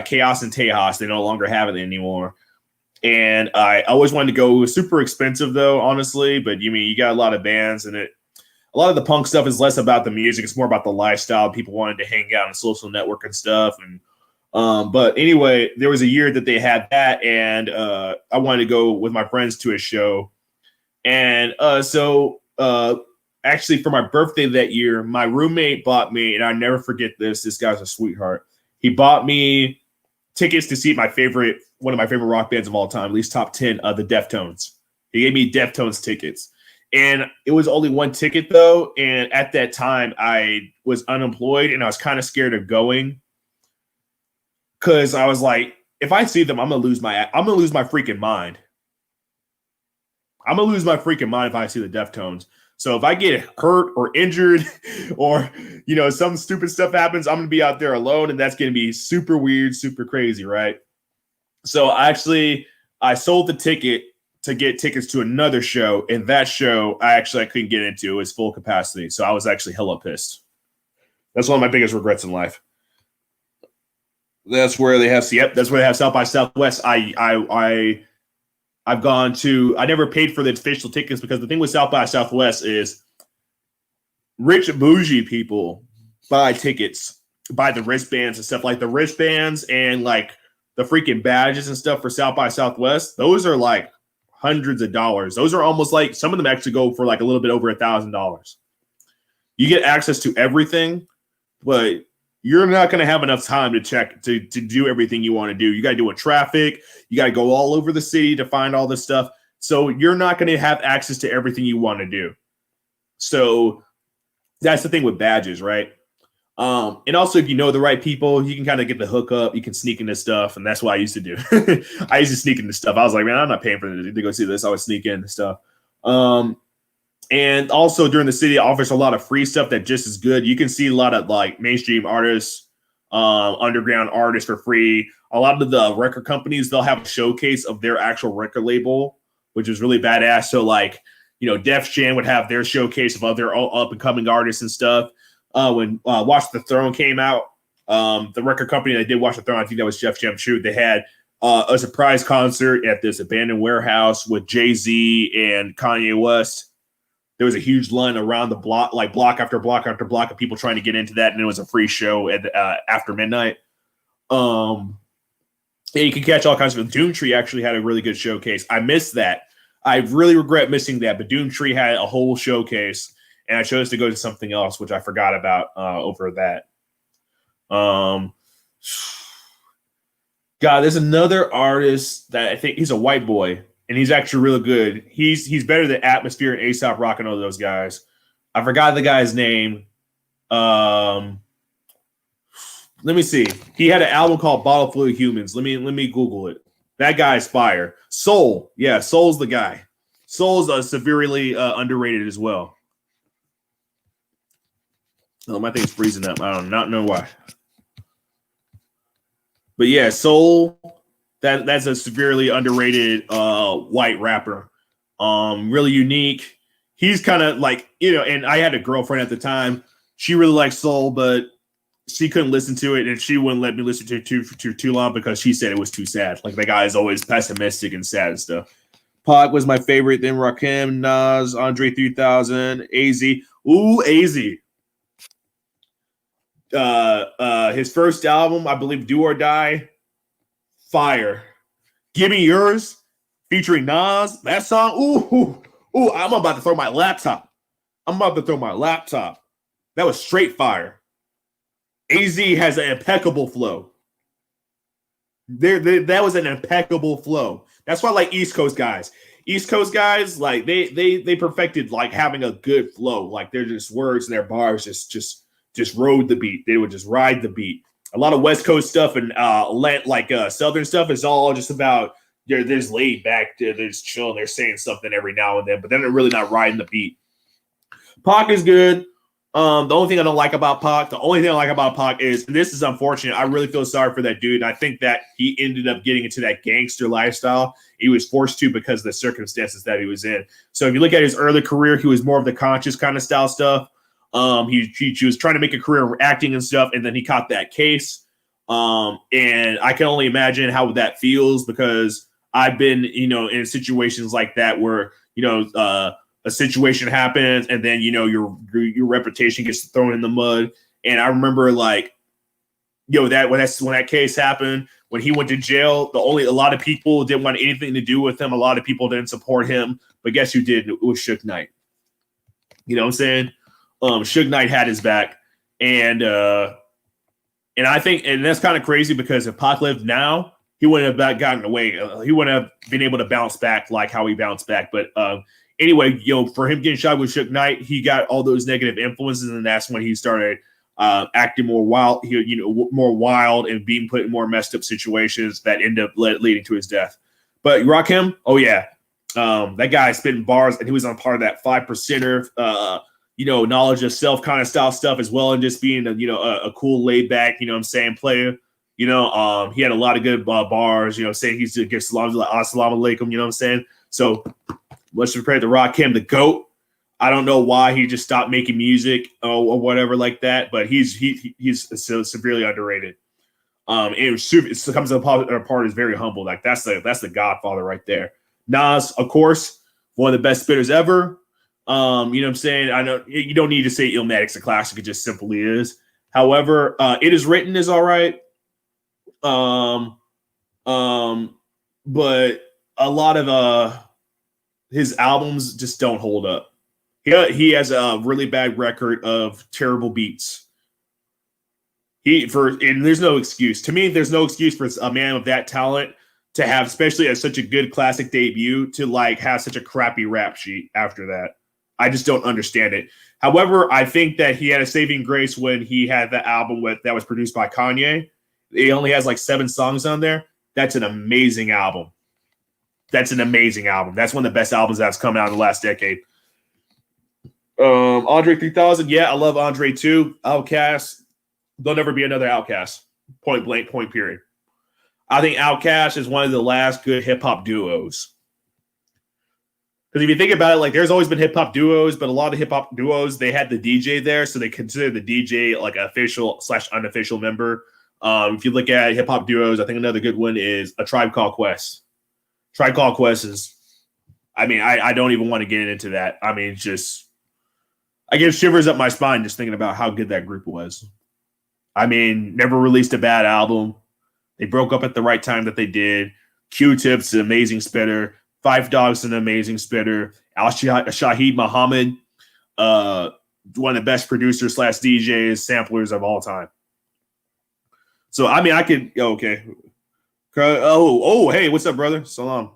Chaos and Tejas. They no longer have it anymore. And I always wanted to go. It was super expensive though, honestly. But you got a lot of bands, and a lot of the punk stuff is less about the music. It's more about the lifestyle. People wanted to hang out and social network and stuff. And but anyway, there was a year that they had that, and I wanted to go with my friends to a show. And so actually for my birthday that year, my roommate bought me, and I never forget this. This guy's a sweetheart. He bought me tickets to see one of my favorite rock bands of all time, at least top 10 of the Deftones. He gave me Deftones tickets. And it was only one ticket though. And at that time I was unemployed, and I was kind of scared of going, because I was like, if I see them, I'm gonna lose my freaking mind. I'm gonna lose my freaking mind if I see the Deftones. So if I get hurt or injured or, some stupid stuff happens, I'm going to be out there alone, and that's going to be super weird, super crazy, right? So I sold the ticket to get tickets to another show, and that show I couldn't get into. It was full capacity. So I was actually hella pissed. That's one of my biggest regrets in life. That's where they have South by Southwest. I've gone to, I never paid for the official tickets, because the thing with South by Southwest is rich bougie people buy tickets, buy the wristbands and stuff, like the wristbands and like the freaking badges and stuff for South by Southwest. Those are like hundreds of dollars. Those are almost like, some of them actually go for like a little bit over $1,000. You get access to everything, but you're not going to have enough time to do everything you want to do. You got to deal with traffic. You got to go all over the city to find all this stuff. So you're not going to have access to everything you want to do. So that's the thing with badges, right? And also, if you know the right people, you can kind of get the hookup. You can sneak into stuff, and that's what I used to do. I used to sneak into stuff. I was like, man, I'm not paying for this to go see this. I would sneak into stuff. And also during the city, it offers a lot of free stuff that just is good. You can see a lot of like mainstream artists, underground artists for free. A lot of the record companies, they'll have a showcase of their actual record label, which is really badass. So like, you know, Def Jam would have their showcase of other up and coming artists and stuff. When Watch the Throne came out, the record company that did Watch the Throne, I think that was Def Jam too. They had a surprise concert at this abandoned warehouse with Jay-Z and Kanye West. There was a huge line around the block, like block after block after block of people trying to get into that, and it was a free show at after midnight. And you can catch all kinds of. Doomtree actually had a really good showcase. I missed that. I really regret missing that, but Doomtree had a whole showcase, and I chose to go to something else, which I forgot about over that. God, there's another artist that I think he's a white boy. And he's actually really good. He's better than Atmosphere and A$AP Rocky and all those guys. I forgot the guy's name. Let me see. He had an album called Bottle Full of Humans. Let me Google it. That guy's fire. Soul. Yeah, Soul's the guy. Soul's severely underrated as well. Oh, my thing's freezing up. I do not know why. But yeah, Soul. That's a severely underrated white rapper. Really unique. He's kind of like, you know, and I had a girlfriend at the time. She really liked soul, but she couldn't listen to it, and she wouldn't let me listen to it for too long because she said it was too sad. Like, the guy is always pessimistic and sad and stuff. Pac was my favorite. Then Rakim, Nas, Andre 3000, AZ. Ooh, AZ. His first album, I believe, Do or Die. Fire. Give Me Yours featuring Nas. That song. Ooh, I'm about to throw my laptop. That was straight fire. AZ has an impeccable flow. That was an impeccable flow. That's why I like East Coast guys. East Coast guys, like they perfected like having a good flow. Like their just words and their bars just rode the beat. They would just ride the beat. A lot of West Coast stuff and Southern stuff is all just about they're just laid back, they're just chilling, they're saying something every now and then, but then they're really not riding the beat. Pac is good. The only thing I don't like about Pac is, and this is unfortunate, I really feel sorry for that dude. And I think that he ended up getting into that gangster lifestyle. He was forced to because of the circumstances that he was in. So if you look at his early career, he was more of the conscious kind of style stuff. He was trying to make a career in acting and stuff, and then he caught that case. And I can only imagine how that feels because I've been, you know, in situations like that where, you know, a situation happens and then, you know, your reputation gets thrown in the mud. And I remember like, when that case happened, when he went to jail, a lot of people didn't want anything to do with him. A lot of people didn't support him, but guess who did? It was Suge Knight. You know what I'm saying? Suge Knight had his back, and I think, and that's kind of crazy because if Pac lived now, he wouldn't have gotten away. He wouldn't have been able to bounce back like how he bounced back. But anyway, you know, for him getting shot with Suge Knight, he got all those negative influences, and that's when he started acting more wild. More wild and being put in more messed up situations that end up leading to his death. But Rakim, oh yeah, that guy spitting bars, and he was on part of that 5%er. Knowledge of self kind of style stuff as well, and just being a cool laid back, you know what I'm saying, player. He had a lot of good bars, saying he's to give assalamu alaikum, you know what I'm saying? So much compared to Rakim, the GOAT. I don't know why he just stopped making music or whatever like that, but he's severely underrated. And it comes apart is very humble. Like that's the Godfather right there. Nas, of course, one of the best spitters ever. You know what I'm saying? I know you don't need to say Illmatic's a classic. It just simply is. However, It Is Written is all right. But a lot of his albums just don't hold up. He has a really bad record of terrible beats. And there's no excuse. To me, there's no excuse for a man of that talent to have, especially as such a good classic debut, to like have such a crappy rap sheet after that. I just don't understand it. However, I think that he had a saving grace when he had the album that was produced by Kanye. He only has like 7 songs on there. That's an amazing album. That's one of the best albums that's come out in the last decade. Andre 3000. Yeah, I love Andre too. Outkast. There'll never be another Outkast. Point blank, point period. I think Outkast is one of the last good hip hop duos. Because if you think about it, like there's always been hip hop duos, but a lot of hip hop duos, they had the DJ there, so they consider the DJ like an official / unofficial member. If you look at hip hop duos, I think another good one is A Tribe Called Quest. Tribe Called Quest is, I mean, I don't even want to get into that. I mean, just, I get shivers up my spine just thinking about how good that group was. I mean, never released a bad album. They broke up at the right time that they did. Q-Tip's an amazing spitter. Five Dogs an amazing spitter. Shaheed Muhammad, one of the best producers / DJs, samplers of all time. So, I mean, I could, okay. Hey, what's up, brother? Salam.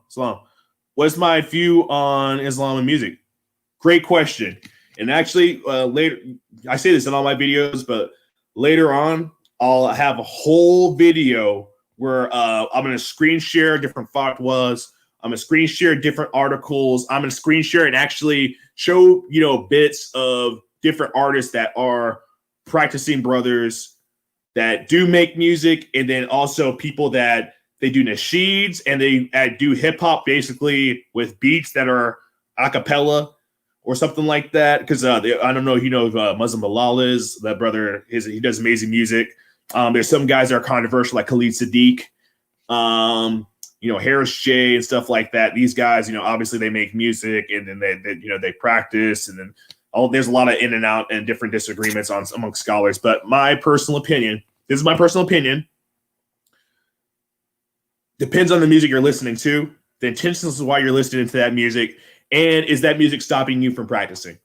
What's my view on Islam and music? Great question. And actually, later, I say this in all my videos, but later on, I'll have a whole video where I'm going to screen share different fatwas. I'm going to screen share different articles. I'm going to screen share and actually show, bits of different artists that are practicing brothers that do make music, and then also people that they do nasheeds and they do hip hop basically with beats that are a cappella or something like that. Because I don't know, Muslim Bilal is that brother. He does amazing music. There's some guys that are controversial, like Khalid Sadiq, Harris J and stuff like that. These guys, obviously they make music and then they practice, and then there's a lot of in and out and different disagreements among scholars. But my personal opinion, this is my personal opinion, depends on the music you're listening to, the intentions of why you're listening to that music, and is that music stopping you from practicing?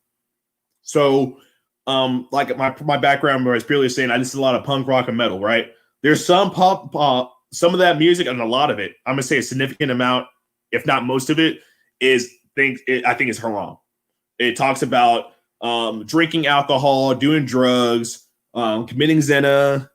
So, like my background, where I was purely saying I listen to a lot of punk rock and metal, right? There's some pop, some of that music, and a lot of it, I'm gonna say a significant amount, if not most of it, I think it's haram. It talks about drinking alcohol, doing drugs, committing zina,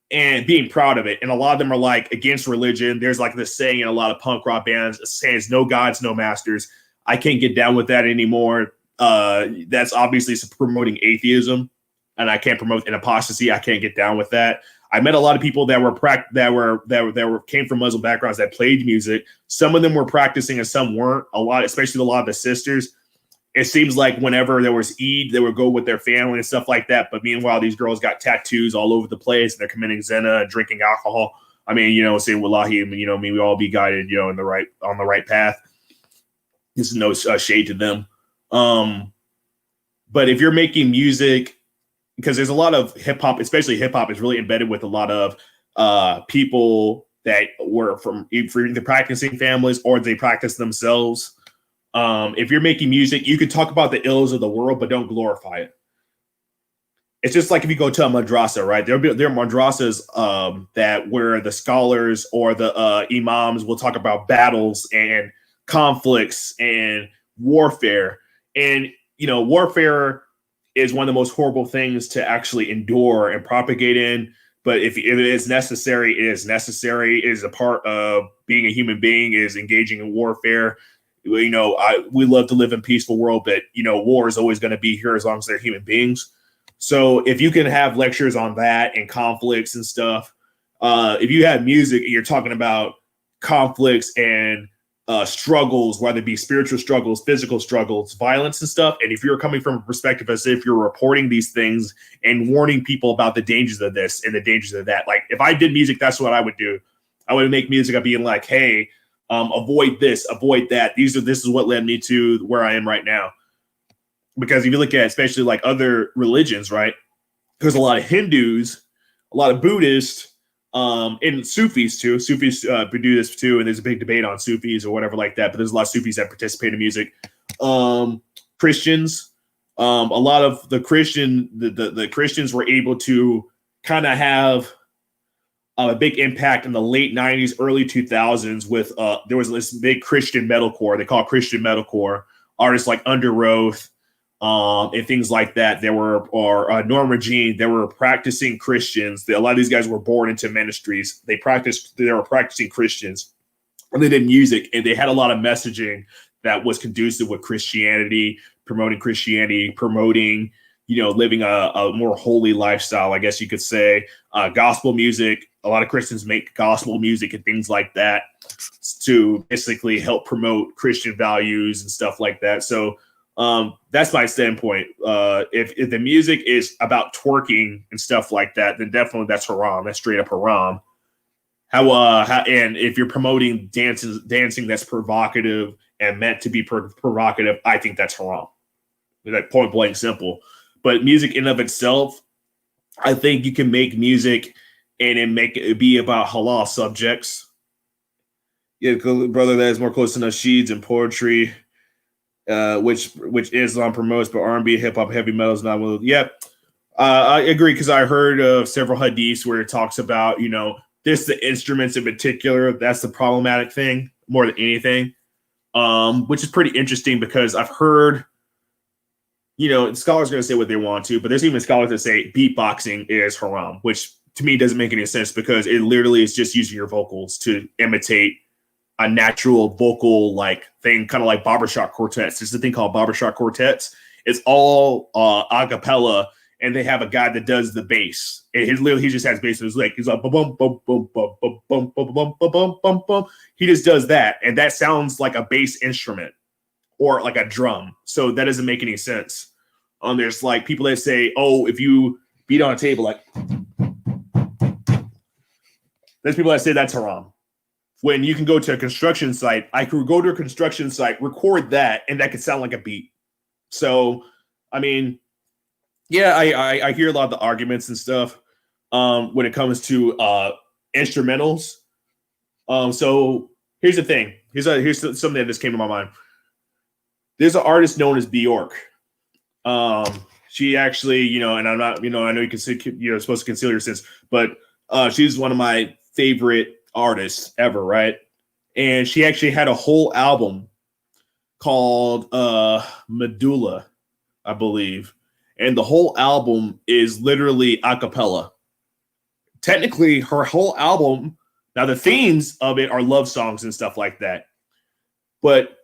and being proud of it. And a lot of them are like against religion. There's like this saying in a lot of punk rock bands, saying no gods, no masters. I can't get down with that anymore. That's obviously promoting atheism, and I can't promote an apostasy. I can't get down with that. I met a lot of people that came from Muslim backgrounds that played music. Some of them were practicing and some weren't. Especially a lot of the sisters. It seems like whenever there was Eid, they would go with their family and stuff like that. But meanwhile, these girls got tattoos all over the place. And they're committing zina, drinking alcohol. I mean, say wallahi, we all be guided, on the right path. There's no shade to them. But if you're making music, because there's a lot of hip hop, especially hip hop, is really embedded with a lot of people that were from either practicing families or they practice themselves. If you're making music, you can talk about the ills of the world, but don't glorify it. It's just like if you go to a madrasa, right? There are madrasas that where the scholars or the imams will talk about battles and conflicts and warfare. And, warfare is one of the most horrible things to actually endure and propagate in. But if it is necessary, it is necessary. It is a part of being a human being, is engaging in warfare. We love to live in a peaceful world, but, war is always going to be here as long as they're human beings. So if you can have lectures on that and conflicts and stuff, if you have music and you're talking about conflicts and struggles, whether it be spiritual struggles, physical struggles, violence and stuff, and if you're coming from a perspective as if you're reporting these things and warning people about the dangers of this and the dangers of that, like if I did music, that's what I would do. I would make music of being like, hey, avoid this, avoid that. This is what led me to where I am right now. Because if you look at especially like other religions, right? There's a lot of Hindus, a lot of Buddhists, and Sufis too. Sufis do this too, and there's a big debate on Sufis or whatever like that. But there's a lot of Sufis that participate in music. Christians, a lot of the Christians were able to kind of have a big impact in the late 90s, early 2000s with there was this big Christian metalcore. They call it Christian metalcore. Artists like Underoath and things like that. Norma Jean. They were practicing Christians. A lot of these guys were born into ministries. They were practicing Christians, and they did music, and they had a lot of messaging that was conducive with Christianity, promoting Christianity, promoting, living a more holy lifestyle, I guess you could say. Gospel music. A lot of Christians make gospel music and things like that to basically help promote Christian values and stuff like that. So that's my standpoint. If the music is about twerking and stuff like that, then definitely that's haram. That's straight up haram. And if you're promoting dancing that's provocative and meant to be provocative, I think that's haram. Like point blank simple. But music in of itself, I think you can make music and then make it be about halal subjects. Yeah, brother, that is more close to nasheeds and poetry, which Islam promotes, but R&B, hip hop, heavy metal is not one of them. Yeah, I agree, because I heard of several hadiths where it talks about, the instruments in particular. That's the problematic thing more than anything, which is pretty interesting because I've heard, scholars are going to say what they want to, but there's even scholars that say beatboxing is haram, which to me doesn't make any sense because it literally is just using your vocals to imitate a natural vocal like thing, kind of like barbershop quartets. There's a thing called barbershop quartets. It's all a cappella, and they have a guy that does the bass. And he just has bass in his leg. He's like bum bum bum bum bum bum bum bum bum bum bum. He just does that, and that sounds like a bass instrument or like a drum. So that doesn't make any sense. There's like people that say, oh, if you beat on a table, like there's people that say that's haram. When you can go to a construction site, I could go to a construction site, record that, and that could sound like a beat. So, I mean, yeah, I hear a lot of the arguments and stuff when it comes to instrumentals. So here's the thing. Here's something that just came to my mind. There's an artist known as Bjork. She actually, and I'm not, I know you can say, supposed to conceal your sins, but she's one of my favorite artists ever, right? And she actually had a whole album called Medulla, I believe. And the whole album is literally a cappella. Technically, her whole album, now the themes of it are love songs and stuff like that. But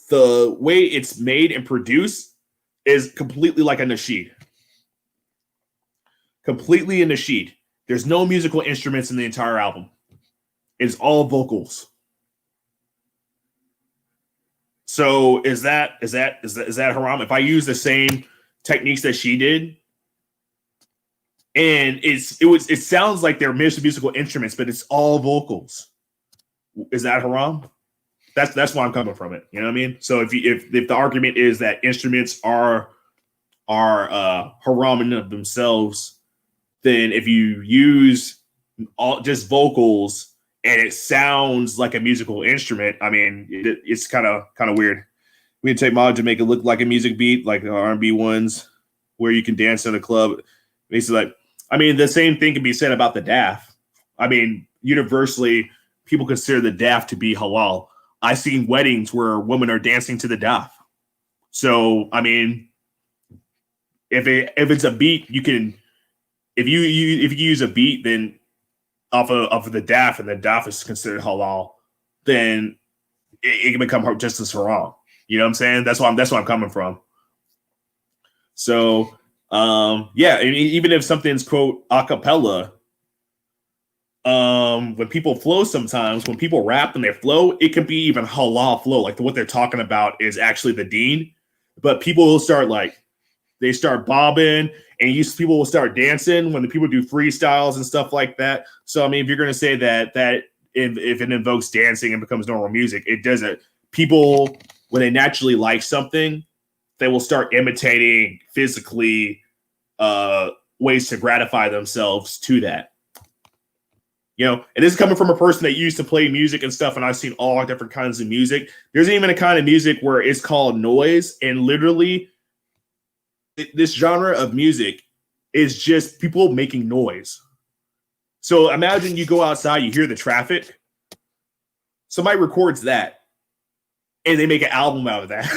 the way it's made and produced is completely like a nasheed. Completely a nasheed. There's no musical instruments in the entire album. It's all vocals. So is that haram? If I use the same techniques that she did, and it sounds like they're musical instruments, but it's all vocals. Is that haram? That's why I'm coming from it. You know what I mean? So if the argument is that instruments are haram in of themselves, then if you use just vocals and it sounds like a musical instrument, I mean, it's kind of weird. We can take mod to make it look like a music beat, like the R&B ones, where you can dance in a club. Basically, like, I mean, the same thing can be said about the daf. I mean, universally, people consider the daf to be halal. I've seen weddings where women are dancing to the daf. So, I mean, if it's a beat, you can. If you use a beat, then off of the daf, and the daf is considered halal, then it can become just as haram. You know what I'm saying? That's why I'm coming from. So, yeah, even if something's quote a cappella, when people flow, sometimes when people rap and they flow, it can be even halal flow. Like what they're talking about is actually the deen, but people will start they start bobbing, and people will start dancing when the people do freestyles and stuff like that. So, I mean, if you're going to say that if it invokes dancing and becomes normal music, it doesn't. People, when they naturally like something, they will start imitating physically ways to gratify themselves to that. And this is coming from a person that used to play music and stuff, and I've seen all different kinds of music. There's even a kind of music where it's called noise, and literally this genre of music is just people making noise. So imagine you go outside, you hear the traffic, somebody records that, and they make an album out of that.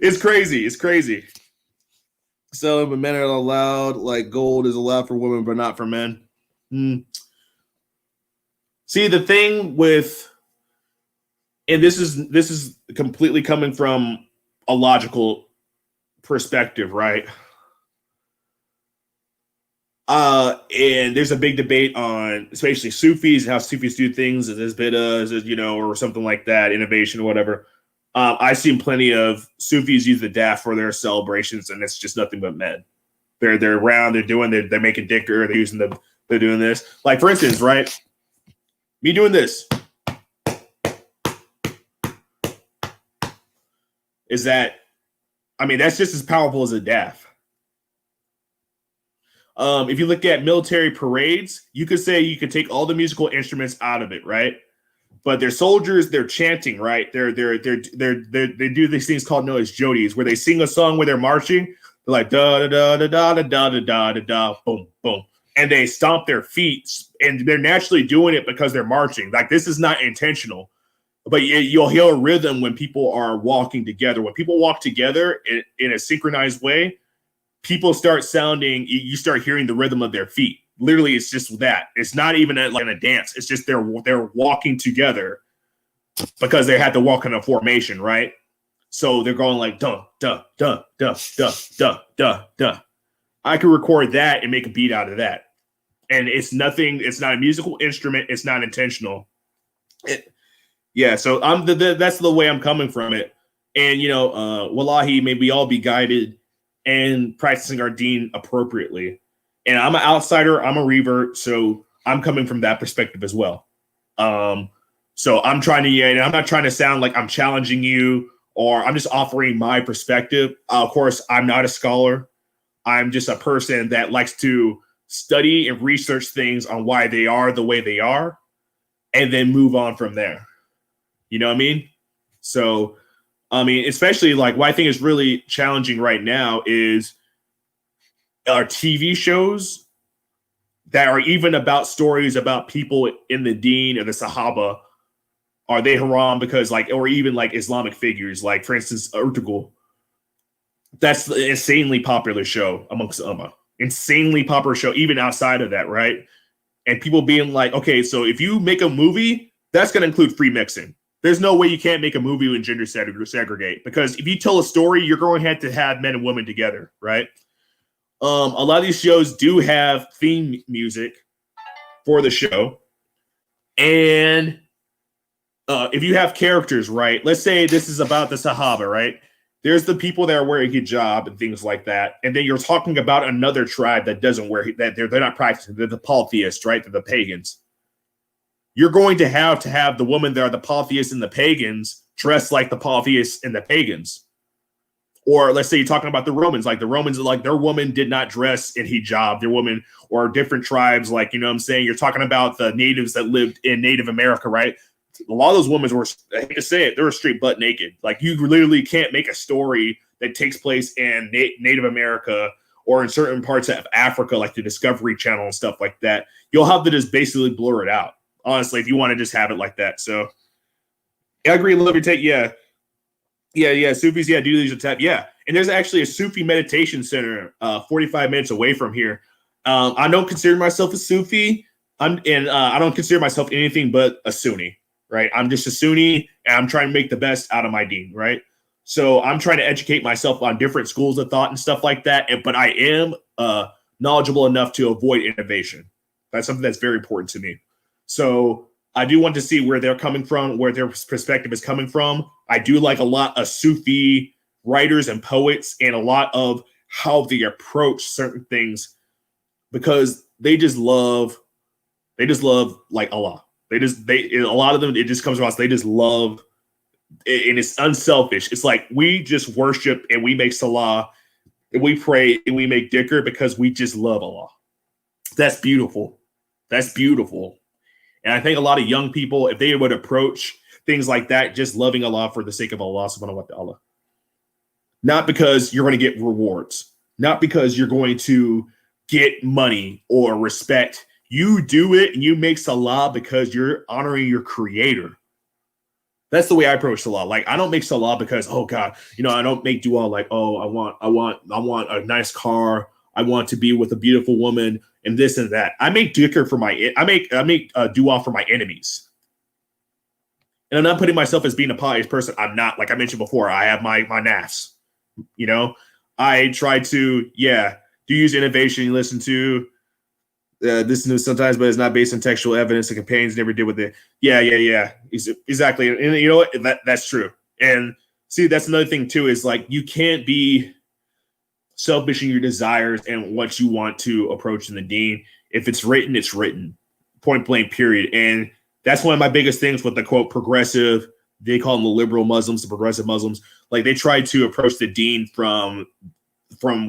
It's crazy. It's crazy. So, but men are allowed, like gold is allowed for women, but not for men. See, the thing with, and this is completely coming from a logical perspective, right? And there's a big debate on especially Sufis and how Sufis do things. Is this bid'ah, is it, or something like that, innovation or whatever. I've seen plenty of Sufis use the DAF for their celebrations, and it's just nothing but men. They're around, they're making dicker, they're doing this. Like for instance, right? Me doing this. Is that, that's just as powerful as a DAF. If you look at military parades, you could say you could take all the musical instruments out of it, right? But they're soldiers, they're chanting, right? They do these things called known as jodies, where they sing a song where they're marching. They're like da da da da da da da da da da boom boom, and they stomp their feet, and they're naturally doing it because they're marching. Like this is not intentional, but you'll hear a rhythm when people are walking together. When people walk together in a synchronized way, people start sounding, you start hearing the rhythm of their feet. Literally, it's just that. It's not even like a dance. It's just they're walking together because they had to walk in a formation, right? So they're going like duh, duh, duh, duh, duh, duh, duh, duh. I could record that and make a beat out of that. And it's nothing, it's not a musical instrument, it's not intentional. So that's the way I'm coming from it. And wallahi, may we all be guided and practicing our deen appropriately. And I'm an outsider, I'm a revert, so I'm coming from that perspective as well. So I'm trying to, and I'm not trying to sound like I'm challenging you or I'm just offering my perspective. Of course, I'm not a scholar. I'm just a person that likes to study and research things on why they are the way they are and then move on from there. You know what I mean? So, especially like what I think is really challenging right now is our TV shows that are even about stories about people in the deen and the Sahaba. Are they haram because or even like Islamic figures, like for instance, Ertugrul. That's the insanely popular show amongst the Ummah. Insanely popular show, even outside of that, right? And people being like, okay, so if you make a movie, that's going to include free mixing. There's no way you can't make a movie and gender segregate, because if you tell a story, you're going to have men and women together, right? A lot of these shows do have theme music for the show. And if you have characters, right? Let's say this is about the Sahaba, right? There's the people that are wearing hijab and things like that. And then you're talking about another tribe that doesn't wear, that they're not practicing. They're the polytheists, right? They're the pagans. You're going to have the women that are the polytheists and the pagans dress like the polytheists and the pagans. Or let's say you're talking about the Romans, like the Romans, like their woman did not dress in hijab, their woman, or different tribes, like, you know what I'm saying? You're talking about the natives that lived in Native America, right? A lot of those women were, I hate to say it, they were straight butt naked. Like you literally can't make a story that takes place in Native America or in certain parts of Africa, like the Discovery Channel and stuff like that. You'll have to just basically blur it out, honestly, if you want to just have it like that. So I agree, Liberty, yeah. Sufis, do these attacks, yeah. And there's actually a Sufi meditation center 45 minutes away from here. I don't consider myself a Sufi. I don't consider myself anything but a Sunni, right? I'm just a Sunni, and I'm trying to make the best out of my deen, right? So I'm trying to educate myself on different schools of thought and stuff like that. But I am knowledgeable enough to avoid innovation. That's something that's very important to me. So I do want to see where they're coming from, where their perspective is coming from. I do like a lot of Sufi writers and poets and a lot of how they approach certain things, because they just love like Allah. A lot of them, it just comes across, they just love, and it's unselfish. It's like we just worship and we make salah and we pray and we make dhikr because we just love Allah. That's beautiful. That's beautiful. And I think a lot of young people, if they would approach things like that, just loving Allah for the sake of Allah subhanahu wa ta'ala. Not because you're going to get rewards, not because you're going to get money or respect. You do it and you make salah because you're honoring your creator. That's the way I approach salah. Like, I don't make salah because, oh God, I don't make dua like, oh, I want a nice car. I want to be with a beautiful woman and this and that. I make dhikr for I make dua for my enemies. And I'm not putting myself as being a pious person. I'm not. Like I mentioned before, I have my NAFs. You know, I try to, do use innovation. You listen to this news sometimes, but it's not based on textual evidence. The campaigns never did with it. Yeah. Exactly. And you know what? That's true. And see, that's another thing too, is like, you can't be selfish in your desires and what you want to approach in the deen. If it's written, it's written, point blank, period. And that's one of my biggest things with the quote progressive. They call them the liberal Muslims, the progressive Muslims. Like they try to approach the deen from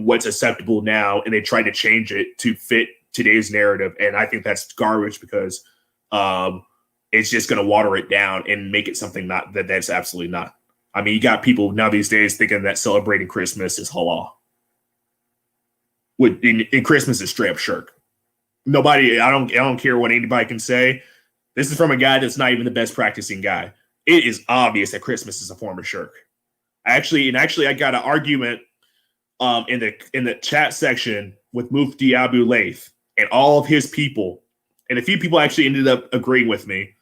what's acceptable now, and they try to change it to fit today's narrative. And I think that's garbage because it's just going to water it down and make it something that's absolutely not. I mean, you got people now these days thinking that celebrating Christmas is halal. In Christmas is straight up shirk. Nobody, I don't care what anybody can say. This is from a guy that's not even the best practicing guy. It is obvious that Christmas is a form of shirk. Actually, I got an argument in the chat section with Mufti Abu Layth and all of his people, and a few people actually ended up agreeing with me.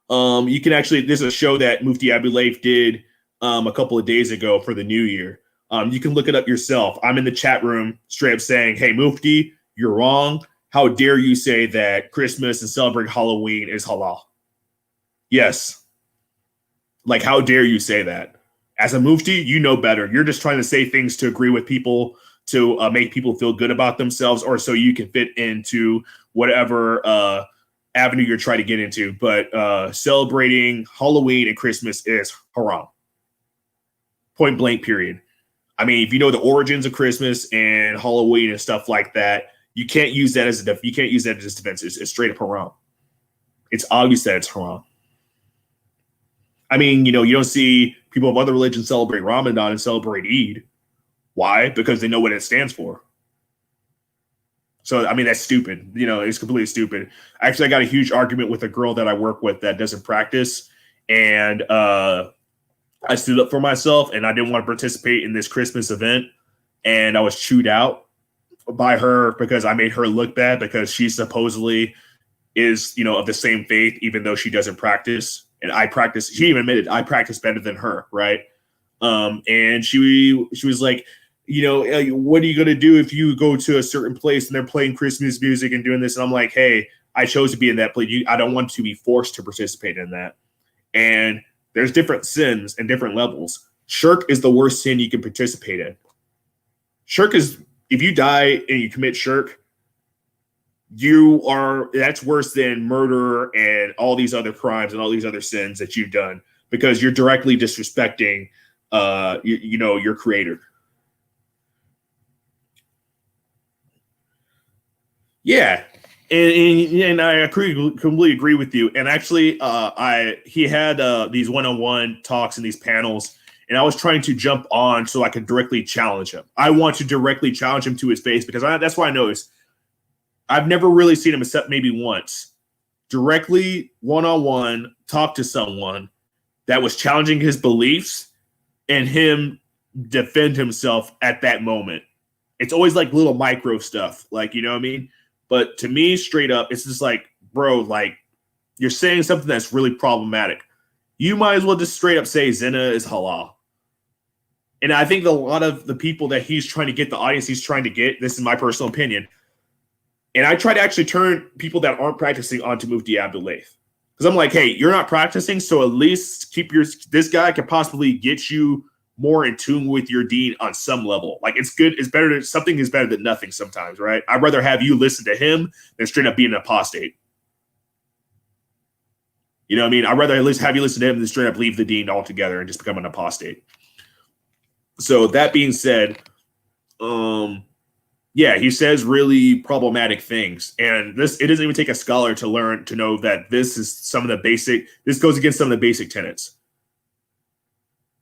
You can actually, there's a show that Mufti Abu Layth did a couple of days ago for the new year. You can look it up yourself. I'm in the chat room straight up saying, hey, Mufti, you're wrong. How dare you say that Christmas and celebrating Halloween is halal? Yes. Like, how dare you say that? As a Mufti, you know better. You're just trying to say things to agree with people, to make people feel good about themselves, or so you can fit into whatever avenue you're trying to get into. But celebrating Halloween and Christmas is haram. Point blank, period. I mean, if you know the origins of Christmas and Halloween and stuff like that, you can't use that as you can't use that as defense. It's straight up haram. It's obvious that it's haram. I mean, you don't see people of other religions celebrate Ramadan and celebrate Eid. Why? Because they know what it stands for. So, I mean, that's stupid. It's completely stupid. Actually, I got a huge argument with a girl that I work with that doesn't practice. And I stood up for myself, and I didn't want to participate in this Christmas event. And I was chewed out by her because I made her look bad because she supposedly is, of the same faith, even though she doesn't practice. And I practice. She even admitted I practice better than her, right? And she was like, what are you going to do if you go to a certain place and they're playing Christmas music and doing this? And I'm like, hey, I chose to be in that place. I don't want to be forced to participate in that. And there's different sins and different levels. Shirk is the worst sin you can participate in. Shirk is, if you die and you commit shirk, that's worse than murder and all these other crimes and all these other sins that you've done, because you're directly disrespecting your creator. Yeah. And I completely agree with you. And actually, he had these one-on-one talks and these panels, and I was trying to jump on so I could directly challenge him. I want to directly challenge him to his face because that's what I noticed. I've never really seen him, except maybe once, directly one-on-one talk to someone that was challenging his beliefs and him defend himself at that moment. It's always like little micro stuff, like, you know what I mean? But to me, straight up, it's just like, bro, like, you're saying something that's really problematic. You might as well just straight up say zina is halal. And I think a lot of the people that he's trying to get, the audience he's trying to get, this is my personal opinion, and I try to actually turn people that aren't practicing onto Mufti Abu Layth. Because I'm like, hey, you're not practicing, so at least this guy could possibly get you more in tune with your deen on some level. Like, it's good. It's better. Something is better than nothing sometimes, right? I'd rather have you listen to him than straight up being an apostate. You know what I mean? I'd rather at least have you listen to him than straight up leave the deen altogether and just become an apostate. So that being said, he says really problematic things. And it doesn't even take a scholar to know that this goes against some of the basic tenets.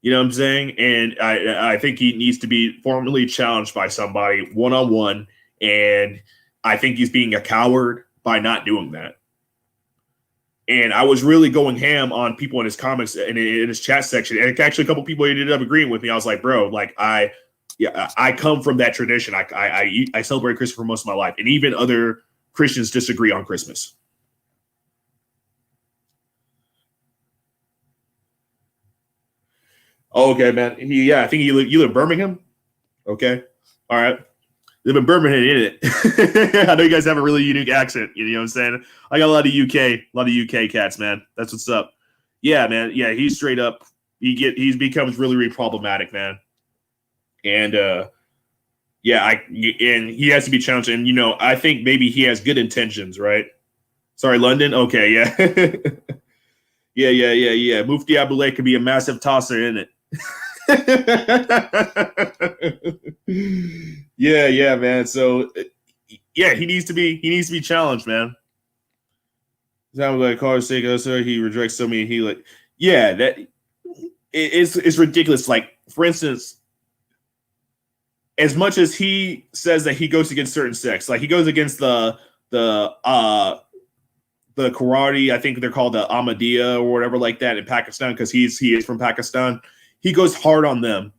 You know what I'm saying? And I think he needs to be formally challenged by somebody one-on-one. And I think he's being a coward by not doing that. And I was really going ham on people in his comments and in his chat section. And actually a couple people ended up agreeing with me. I was like, bro, like I come from that tradition. I celebrate Christmas for most of my life. And even other Christians disagree on Christmas. Oh, okay, man. I think you live in Birmingham. Okay, all right. Live in Birmingham, isn't it? I know you guys have a really unique accent. You know what I'm saying? I got a lot of UK cats, man. That's what's up. Yeah, man. Yeah, he's straight up. He becomes really, really problematic, man. And and he has to be challenged. And I think maybe he has good intentions, right? Sorry, London. Okay, yeah, yeah. Mufti Abulay could be a massive tosser, isn't it? Yeah, man. So yeah, he needs to be challenged, man. Sounds like car sake, sir. He rejects so many. That it's ridiculous. Like, for instance, as much as he says that he goes against certain sects, like he goes against the karate, I think they're called the Ahmadiyya or whatever like that in Pakistan, because he is from Pakistan. He goes hard on them,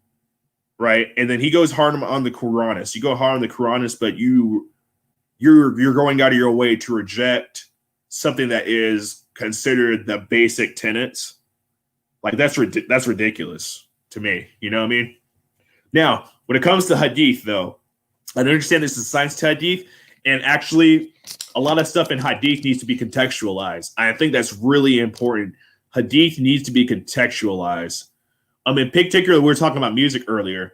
right? And then he goes hard on the Quranists. You go hard on the Quranists, but you're going out of your way to reject something that is considered the basic tenets. Like, that's ridiculous to me. You know what I mean? Now, when it comes to hadith, though, I understand this is science to hadith, and actually a lot of stuff in hadith needs to be contextualized. I think that's really important. Hadith needs to be contextualized. In particular, we were talking about music earlier.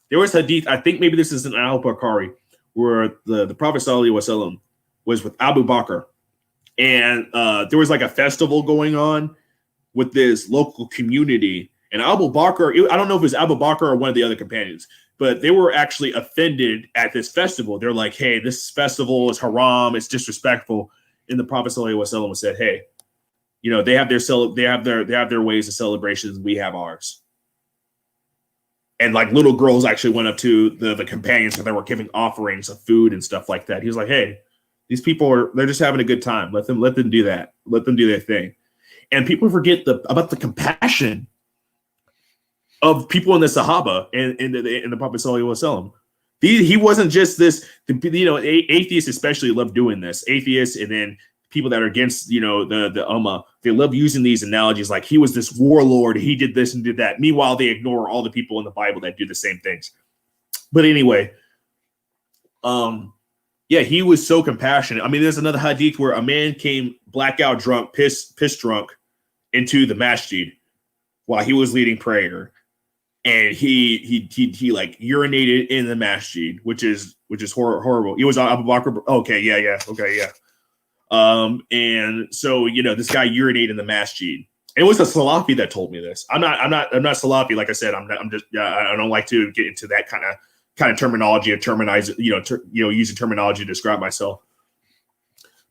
There was hadith, I think maybe this is in Al-Bukhari, where the Prophet ﷺ was with Abu Bakr. And there was like a festival going on with this local community. And Abu Bakr, I don't know if it was Abu Bakr or one of the other companions, but they were actually offended at this festival. They're like, hey, this festival is haram, it's disrespectful. And the Prophet ﷺ said, hey, they have their ways of celebrations, we have ours. And like little girls actually went up to the companions and they were giving offerings of food and stuff like that. He was like, hey, these people they're just having a good time. Let them do that. Let them do their thing. And people forget about the compassion of people in the Sahaba and the Prophet Sallallahu Alaihi Wasallam. He wasn't just this, atheists especially love doing this. Atheists and then people that are against, the Ummah, they love using these analogies like he was this warlord, he did this and did that. Meanwhile, they ignore all the people in the Bible that do the same things. But anyway, he was so compassionate. I mean, there's another hadith where a man came blackout drunk, piss drunk into the masjid while he was leading prayer. And he like urinated in the masjid, which is horrible. He was on Abu Bakr. Okay, yeah. And so this guy urinated in the masjid. It was a Salafi that told me this. I'm not Salafi. Like I said, I'm just I don't like to get into that kind of terminology or using terminology to describe myself.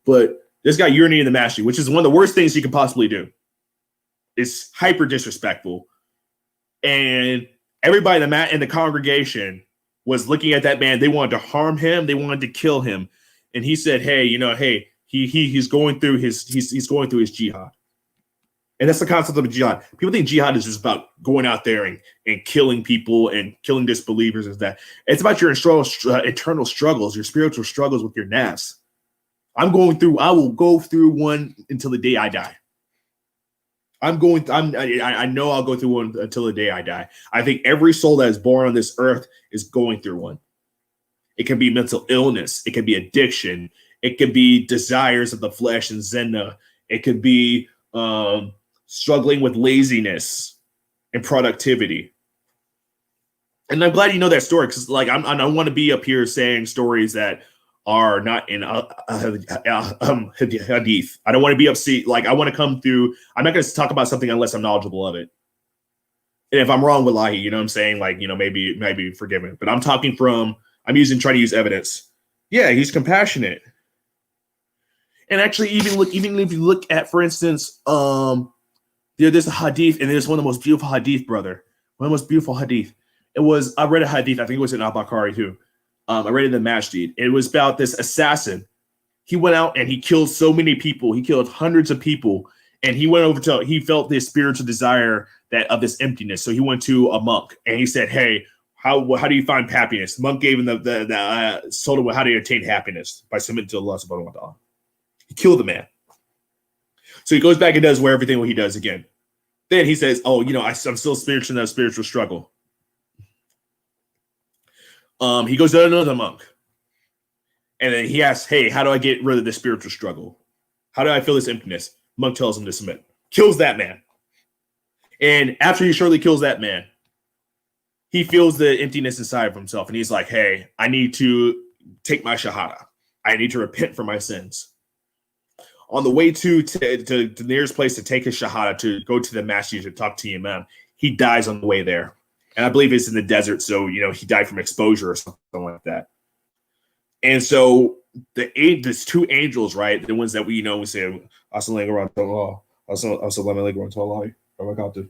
But this guy urinated in the masjid, which is one of the worst things you can possibly do. It's hyper disrespectful. And everybody in the congregation was looking at that man. They wanted to harm him. They wanted to kill him. And he said, hey, he's going through his jihad. And that's the concept of jihad. People think jihad is just about going out there and killing people and killing disbelievers and that. It's about your internal struggles, your spiritual struggles with your nafs. I will go through one until the day I die. I know I'll go through one until the day I die. I think every soul that is born on this earth is going through one. It can be mental illness. It can be addiction. It could be desires of the flesh and zina. It could be struggling with laziness and productivity. And I'm glad you know that story, because I don't want to be up here saying stories that are not in hadith. I don't want to be upset. Like, I want to come through. I'm not going to talk about something unless I'm knowledgeable of it. And if I'm wrong, wallahi, you know what I'm saying? Like, maybe forgive me. But I'm trying to use evidence. Yeah, he's compassionate. And actually, even if you look at, for instance, there's a hadith, and there's one of the most beautiful hadith, brother. One of the most beautiful hadith. I read a hadith, I think it was in Al-Bukhari too. I read it in the masjid. It was about this assassin. He went out and he killed so many people. He killed hundreds of people. And he went over he felt this spiritual desire of this emptiness. So he went to a monk and he said, hey, how do you find happiness? The monk gave him told him how to attain happiness by submitting to Allah subhanahu wa ta'ala. He killed the man. So he goes back and does everything what he does again. Then he says, "Oh, I'm still experiencing that spiritual struggle." He goes to another monk, and then he asks, "Hey, how do I get rid of this spiritual struggle? How do I feel this emptiness?" Monk tells him to submit. Kills that man, and after he surely kills that man, he feels the emptiness inside of himself, and he's like, "Hey, I need to take my shahada. I need to repent for my sins." On the way to the nearest place to take his shahada, to go to the masjid to talk to Imam, he dies on the way there. And I believe it's in the desert, so he died from exposure or something like that. And so there's two angels, right? The ones that we say, "Assalamu alaikum,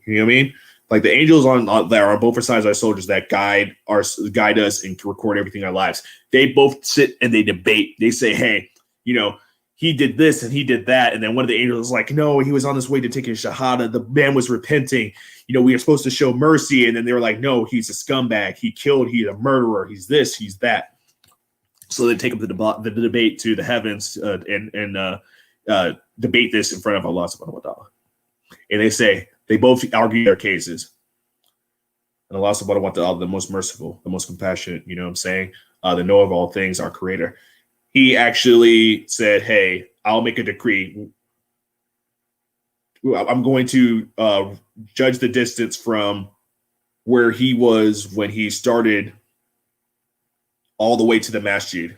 you know what I mean?" Like the angels that are on both sides of our soldiers that guide us and record everything in our lives. They both sit and they debate. They say, "Hey, he did this and he did that." And then one of the angels is like, "No, he was on his way to take his shahada. The man was repenting. We are supposed to show mercy." And then they were like, "No, he's a scumbag. He's a murderer. He's this, he's that." So they take up the debate to the heavens and debate this in front of Allah subhanahu wa ta'ala. And they both argue their cases. And Allah subhanahu wa ta'ala, the most merciful, the most compassionate, the knower of all things, our creator, he actually said, "Hey, I'll make a decree. I'm going to judge the distance from where he was when he started all the way to the masjid,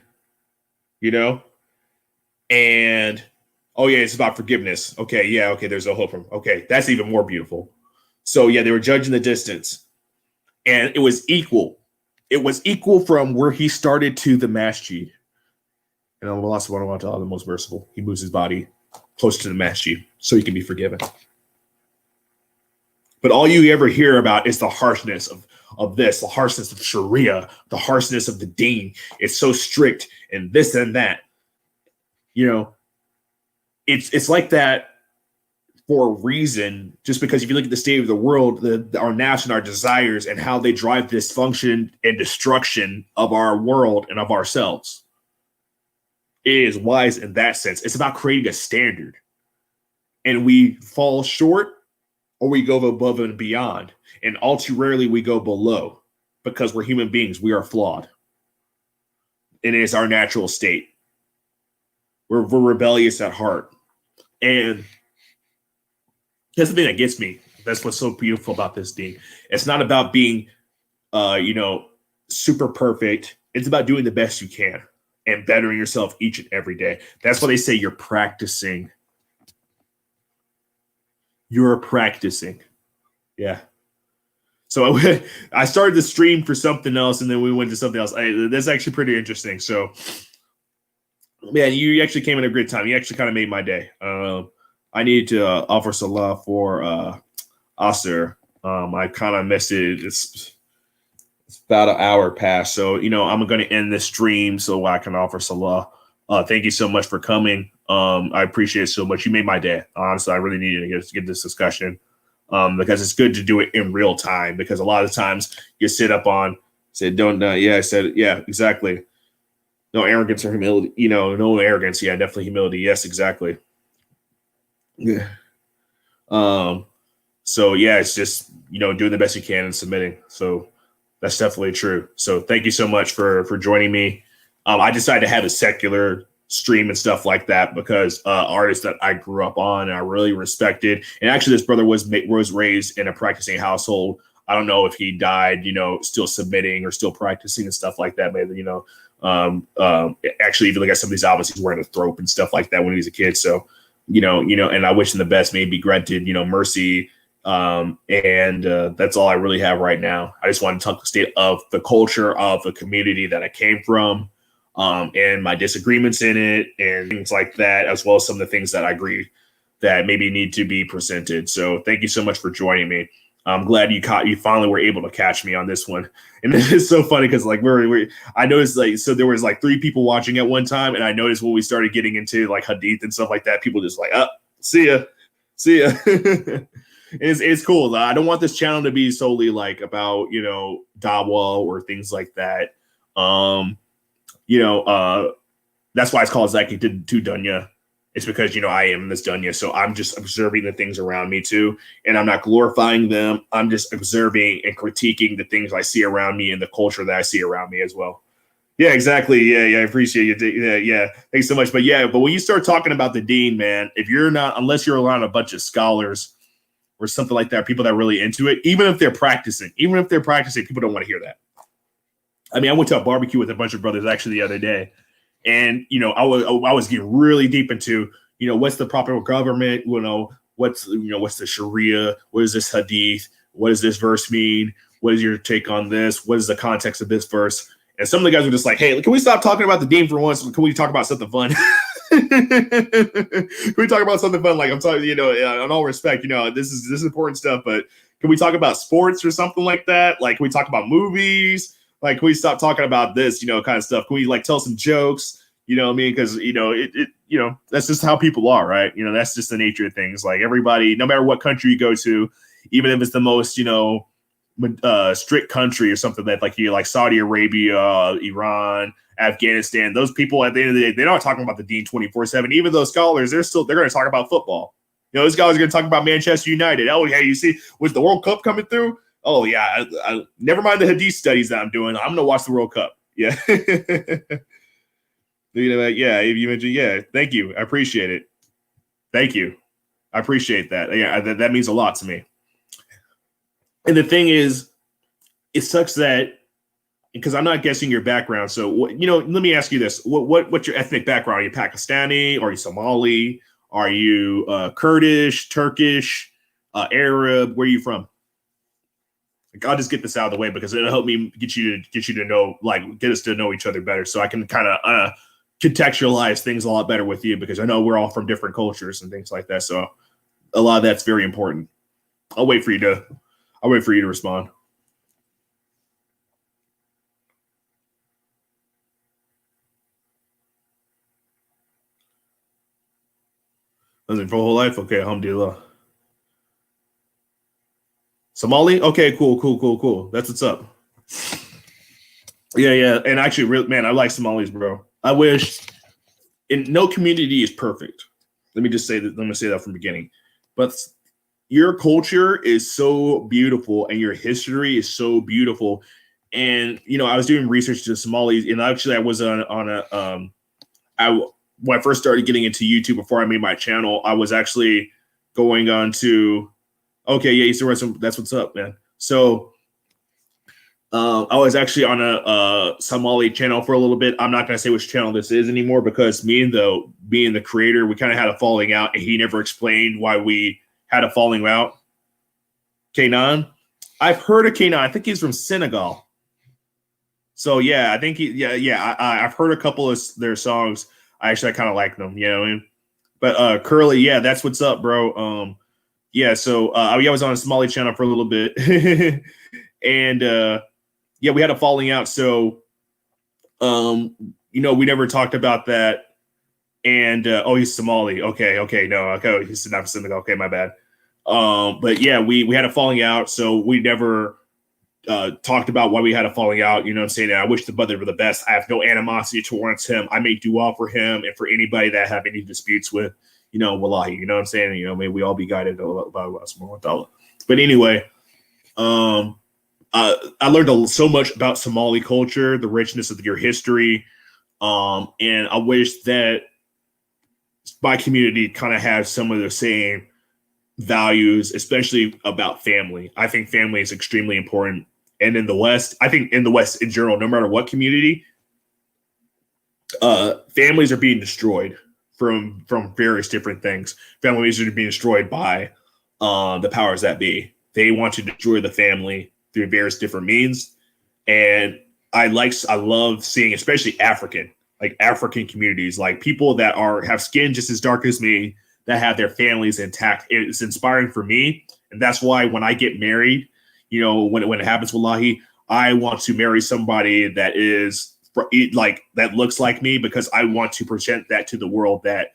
and oh yeah, it's about forgiveness. Okay, yeah, okay, there's a hope from, okay, that's even more beautiful." So yeah, they were judging the distance, and it was equal. It was equal from where he started to the masjid. And Allah subhanahu wa ta'ala, the most merciful, he moves his body close to the masjid so he can be forgiven. But all you ever hear about is the harshness of this, the harshness of Sharia, the harshness of the deen. It's so strict and this and that. It's like that for a reason, just because if you look at the state of the world, our nation, our desires, and how they drive dysfunction and destruction of our world and of ourselves. It is wise in that sense. It's about creating a standard. And we fall short or we go above and beyond. And all too rarely we go below because we're human beings. We are flawed. It is our natural state. We're rebellious at heart. And that's the thing that gets me. That's what's so beautiful about this thing. It's not about being, super perfect. It's about doing the best you can and bettering yourself each and every day. That's why they say you're practicing. You're practicing. Yeah. So I started the stream for something else, and then we went to something else. That's actually pretty interesting. So, man, you actually came in a great time. You actually kind of made my day. I needed to offer salah for Asr. I kind of missed it. It's about an hour past. So, I'm going to end this stream so I can offer salah. Thank you so much for coming. I appreciate it so much. You made my day. Honestly, I really needed to get this discussion because it's good to do it in real time, because a lot of times you sit up on, said, don't, yeah, I said, yeah, exactly. No arrogance or humility, no arrogance. Yeah, definitely humility. Yes, exactly. Yeah. So yeah, it's just, doing the best you can and submitting. So that's definitely true. So thank you so much for joining me. I decided to have a secular stream and stuff like that because artists that I grew up on and I really respected. And actually, this brother was raised in a practicing household. I don't know if he died, still submitting or still practicing and stuff like that. Maybe, actually, if you look at some of these albums, he's wearing a thrope and stuff like that when he was a kid. So, and I wish him the best, maybe granted, mercy. And that's all I really have right now. I just want to talk the state of the culture of the community that I came from, and my disagreements in it and things like that, as well as some of the things that I agree that maybe need to be presented. So thank you so much for joining me. I'm glad you finally were able to catch me on this one. And it's so funny because I noticed so there was 3 people watching at one time. And I noticed when we started getting into hadith and stuff like that, people just see ya. It's cool. I don't want this channel to be solely about, dawah or things like that. That's why it's called Zaki to Dunya. It's because, I am this dunya. So I'm just observing the things around me too. And I'm not glorifying them. I'm just observing and critiquing the things I see around me and the culture that I see around me as well. Yeah, exactly. Yeah. I appreciate you. Yeah. Thanks so much. But when you start talking about the deen, man, if you're not, unless you're around a bunch of scholars or something like that, people that are really into it, even if they're practicing, people don't want to hear that. I mean, I went to a barbecue with a bunch of brothers actually the other day, and I was getting really deep into what's the proper government, what's the Sharia, what is this hadith, what does this verse mean, what is your take on this, what is the context of this verse. And some of the guys were just like, hey, can we stop talking about the deen for once? Can we talk about something fun? Can we talk about something fun? Like, I'm talking, in all respect, this is important stuff, but can we talk about sports or something like that? Like, can we talk about movies? Like, can we stop talking about this, kind of stuff? Can we tell some jokes? You know what I mean? Because, that's just how people are, right? That's just the nature of things. Like, everybody, no matter what country you go to, even if it's the most, strict country or something that like Saudi Arabia, Iran, Afghanistan, those people at the end of the day, they're not talking about the deen 24/7. Even those scholars, they're going to talk about football. Those guys are going to talk about Manchester United. Oh, yeah, you see, with the World Cup coming through. Oh, yeah, I never mind the hadith studies that I'm doing. I'm going to watch the World Cup. Yeah. Yeah, if you mentioned, yeah, thank you. I appreciate it. Thank you. I appreciate that. Yeah, that means a lot to me. And the thing is, it sucks that, because I'm not guessing your background. So, let me ask you this. What's your ethnic background? Are you Pakistani? Are you Somali? Are you Kurdish, Turkish, Arab? Where are you from? I'll just get this out of the way because it'll help me get you to know, get us to know each other better, so I can kind of contextualize things a lot better with you, because I know we're all from different cultures and things like that. So a lot of that's very important. I'll wait for you to respond. Living for a whole life? Okay, alhamdulillah. Somali? Okay, cool. That's what's up. Yeah. And actually, man, I like Somalis, bro. I wish, and no community is perfect. Let me say that from the beginning. But your culture is so beautiful and your history is so beautiful. And, I was doing research to Somalis, and actually I was on when I first started getting into YouTube before I made my channel, I was actually going on to, okay, yeah, that's what's up, man. So I was actually on a Somali channel for a little bit. I'm not going to say which channel this is anymore, because being the creator, we kind of had a falling out, and he never explained why we had a falling out. Kanan? I've heard of Kanan. I think he's from Senegal. So yeah, I think I've heard a couple of their songs. I kind of like them, you know what I mean? But Curly, yeah, that's what's up, bro. Yeah, so I was on a Somali channel for a little bit. And yeah, we had a falling out. So we never talked about that. And he's Somali. Okay, no, okay, he's not from Senegal. Okay, my bad. But yeah, we had a falling out, so we never talked about why we had a falling out. You know what I'm saying? And I wish the brother the best. I have no animosity towards him. I make dua for him and for anybody that I have any disputes with. Wallahi, you know what I'm saying? May we all be guided by Allah subhanahu wa ta'ala. But anyway, I learned so much about Somali culture, the richness of your history, and I wish that my community kind of has some of the same values, especially about family. I think family is extremely important. And in the West, I think in the West in general, no matter what community, families are being destroyed from various different things. Families are being destroyed by the powers that be. They want to destroy the family through various different means. And I love seeing, especially African communities, like people that have skin just as dark as me, that have their families intact. It's inspiring for me. And that's why when I get married, when it happens, wallahi, I want to marry somebody that is that looks like me, because I want to present that to the world, that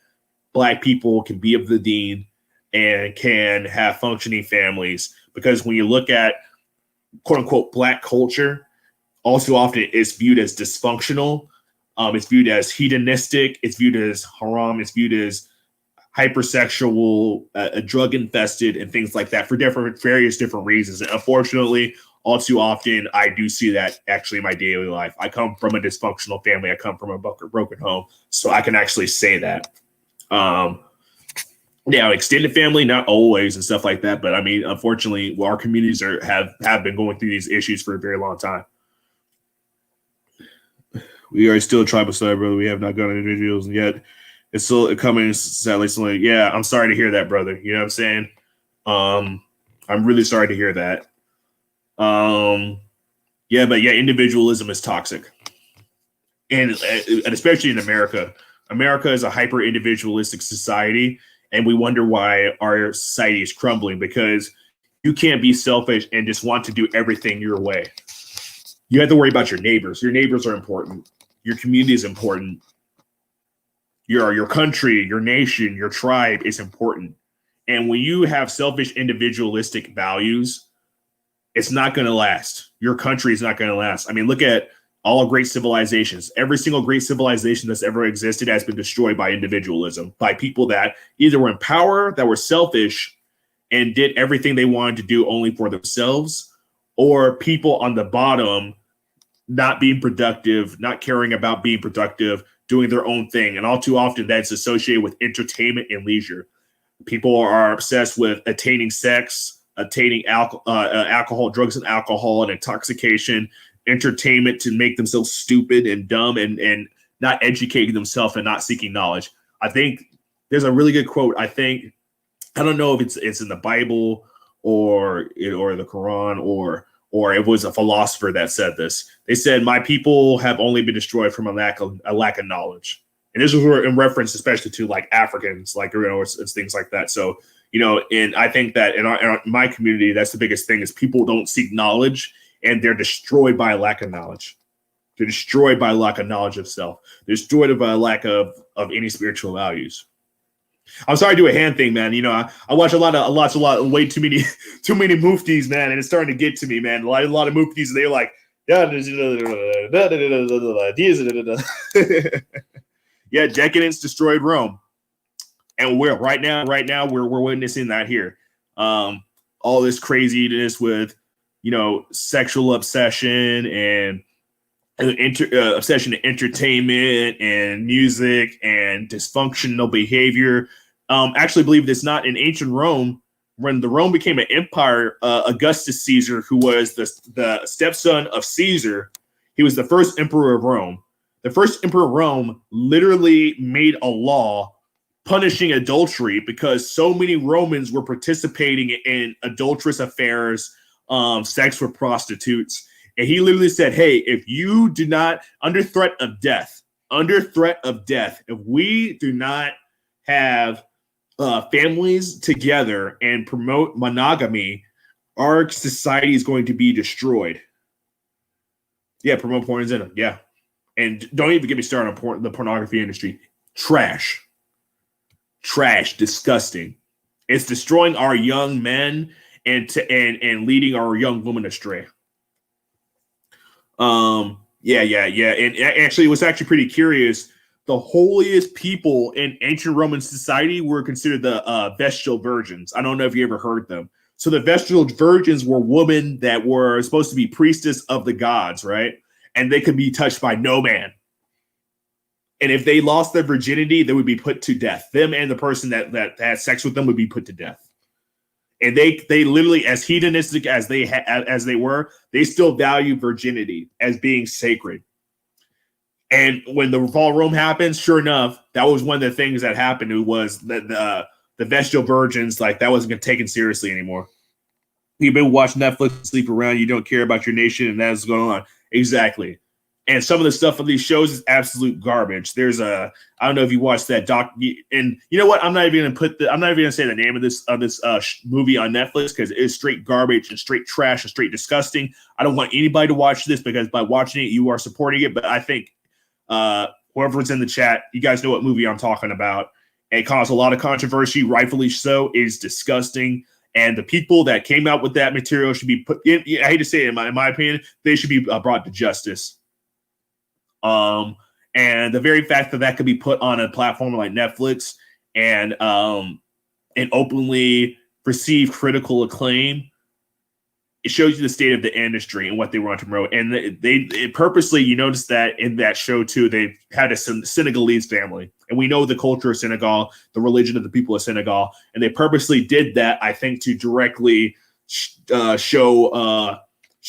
Black people can be of the deen and can have functioning families. Because when you look at quote unquote Black culture, all too often it's viewed as dysfunctional. It's viewed as hedonistic. It's viewed as haram. It's viewed as hypersexual, drug infested, and things like that for various different reasons. And unfortunately, all too often, I do see that actually in my daily life. I come from a dysfunctional family. I come from a broken home, so I can actually say that. Yeah, extended family, not always and stuff like that. But I mean, unfortunately, our communities have been going through these issues for a very long time. We are still a tribal side, brother. We have not gone individuals yet. It's still coming, sadly. Yeah, I'm sorry to hear that, brother. You know what I'm saying? I'm really sorry to hear that. Yeah, but yeah, individualism is toxic. And especially in America. America is a hyper individualistic society. And we wonder why our society is crumbling, because you can't be selfish and just want to do everything your way. You have to worry about your neighbors. Your neighbors are important. Your community is important. Your country, your nation, your tribe is important. And when you have selfish, individualistic values, it's not going to last. Your country is not going to last. I mean, look at all great civilizations. Every single great civilization that's ever existed has been destroyed by individualism, by people that either were in power, that were selfish, and did everything they wanted to do only for themselves, or people on the bottom not being productive, not caring about being productive, doing their own thing. And all too often that's associated with entertainment and leisure. People are obsessed with attaining sex, attaining alcohol, drugs and alcohol and intoxication, entertainment to make themselves stupid and dumb and not educating themselves and not seeking knowledge. I think there's a really good quote. I don't know if it's in the Bible or the Quran or it was a philosopher that said this. They said, "My people have only been destroyed from a lack of knowledge." And this was in reference especially to like Africans, like, it's things like that. So, and I think that in my community, that's the biggest thing is people don't seek knowledge and they're destroyed by a lack of knowledge. They're destroyed by a lack of knowledge of self. They're destroyed by a lack of any spiritual values. I'm sorry to do a hand thing, man. I watch a lot, way too many muftis, man, and it's starting to get to me, man. A lot of muftis, they're like, yeah, decadence destroyed Rome, and we're right now we're witnessing that here. All this craziness with sexual obsession and obsession to entertainment and music and dysfunctional behavior. Actually believe this not in ancient Rome, when the Rome became an empire, Augustus Caesar, who was the stepson of Caesar, he was the first emperor of Rome. The first emperor of Rome literally made a law punishing adultery because so many Romans were participating in adulterous affairs, sex with prostitutes. And he literally said, hey, if you do not, under threat of death, if we do not have families together and promote monogamy, our society is going to be destroyed. Yeah, promote porn is in it. Yeah. And don't even get me started on the pornography industry. Trash, disgusting. It's destroying our young men and leading our young women astray. Yeah. And actually, it was actually pretty curious. The holiest people in ancient Roman society were considered the Vestal Virgins. I don't know if you ever heard them. So the Vestal Virgins were women that were supposed to be priestess of the gods, right? And they could be touched by no man. And if they lost their virginity, they would be put to death. Them and the person that had sex with them would be put to death. And they literally, as hedonistic as they were, they still value virginity as being sacred. And when the fall of Rome happened, sure enough, that was one of the things that happened. It was the Vestal Virgins, like, that wasn't taken seriously anymore. You've been watching Netflix, sleep around, you don't care about your nation, and that's going on. Exactly. And some of the stuff on these shows is absolute garbage. There's I don't know if you watched that doc, and you know what? I'm not even gonna say the name of this movie on Netflix because it is straight garbage and straight trash and straight disgusting. I don't want anybody to watch this because by watching it, you are supporting it. But I think whoever's in the chat, you guys know what movie I'm talking about. It caused a lot of controversy, rightfully so. It is disgusting. And the people that came out with that material should be put in, I hate to say it, in my opinion, they should be brought to justice. And the very fact that could be put on a platform like Netflix and openly receive critical acclaim, it shows you the state of the industry and what they want to promote. And they purposely, you notice that in that show too, they had a Senegalese family, and we know the culture of Senegal, the religion of the people of Senegal, and they purposely did that, I think, to directly show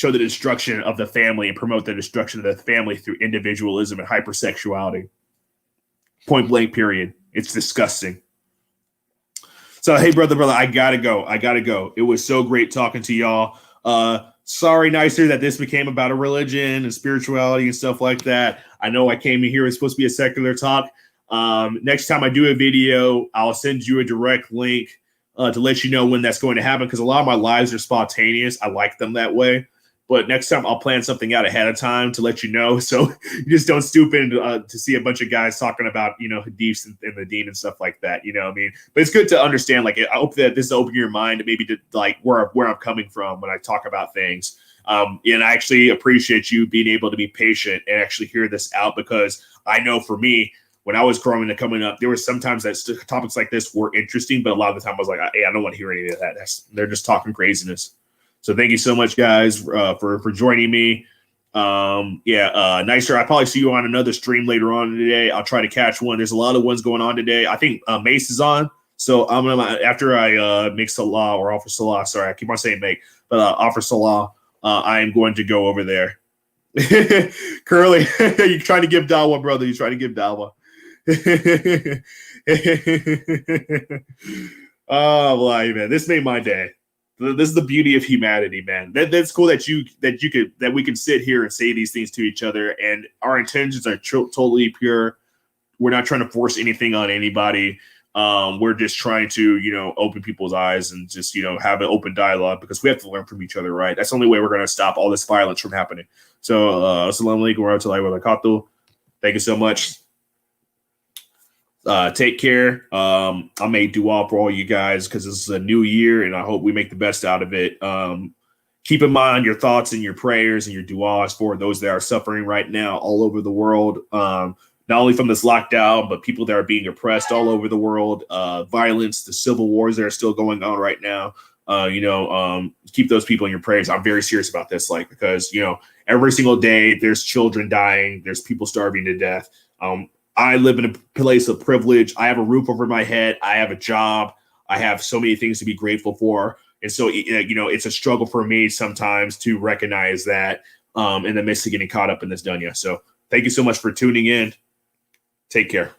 the destruction of the family and promote the destruction of the family through individualism and hypersexuality. Point blank, period. It's disgusting. So, hey, brother, I gotta go. It was so great talking to y'all. Sorry, Nicer, that this became about a religion and spirituality and stuff like that. I know I came in here, it's supposed to be a secular talk. Next time I do a video, I'll send you a direct link to let you know when that's going to happen, because a lot of my lives are spontaneous. I like them that way. But next time I'll plan something out ahead of time to let you know, so you just don't stoop in to see a bunch of guys talking about, hadiths and the deen and stuff like that. You know what I mean? But it's good to understand. Like, I hope that this opens your mind to maybe to like where I'm coming from when I talk about things. And I actually appreciate you being able to be patient and actually hear this out, because I know for me, when I was growing and coming up, there were sometimes that topics like this were interesting, but a lot of the time I was like, hey, I don't want to hear any of that. They're just talking craziness. So thank you so much, guys, for joining me. Nicer, I'll probably see you on another stream later on today. I'll try to catch one. There's a lot of ones going on today. I think Mace is on. So I'm going to, after I make Salah or offer Salah, sorry, I keep on saying make, but offer Salah, I am going to go over there. Curly, you're trying to give Dawa, brother. You're trying to give Dawa. Oh, boy, man. This made my day. This is the beauty of humanity, man. That's cool that we can sit here and say these things to each other, and our intentions are totally pure. We're not trying to force anything on anybody. We're just trying to, open people's eyes and just, have an open dialogue, because we have to learn from each other, right? That's the only way we're going to stop all this violence from happening. So, assalamu alaikum wa rahmatullahi wa barakatuh. Thank you so much. Take care. I made dua for all you guys, because this is a new year, and I hope we make the best out of it. Keep in mind your thoughts and your prayers and your duas for those that are suffering right now all over the world. Not only from this lockdown, but people that are being oppressed all over the world. Violence, the civil wars that are still going on right now. Keep those people in your prayers. I'm very serious about this, because every single day there's children dying, there's people starving to death. I live in a place of privilege. I have a roof over my head. I have a job. I have so many things to be grateful for. And so, it's a struggle for me sometimes to recognize that in the midst of getting caught up in this dunya. So thank you so much for tuning in. Take care.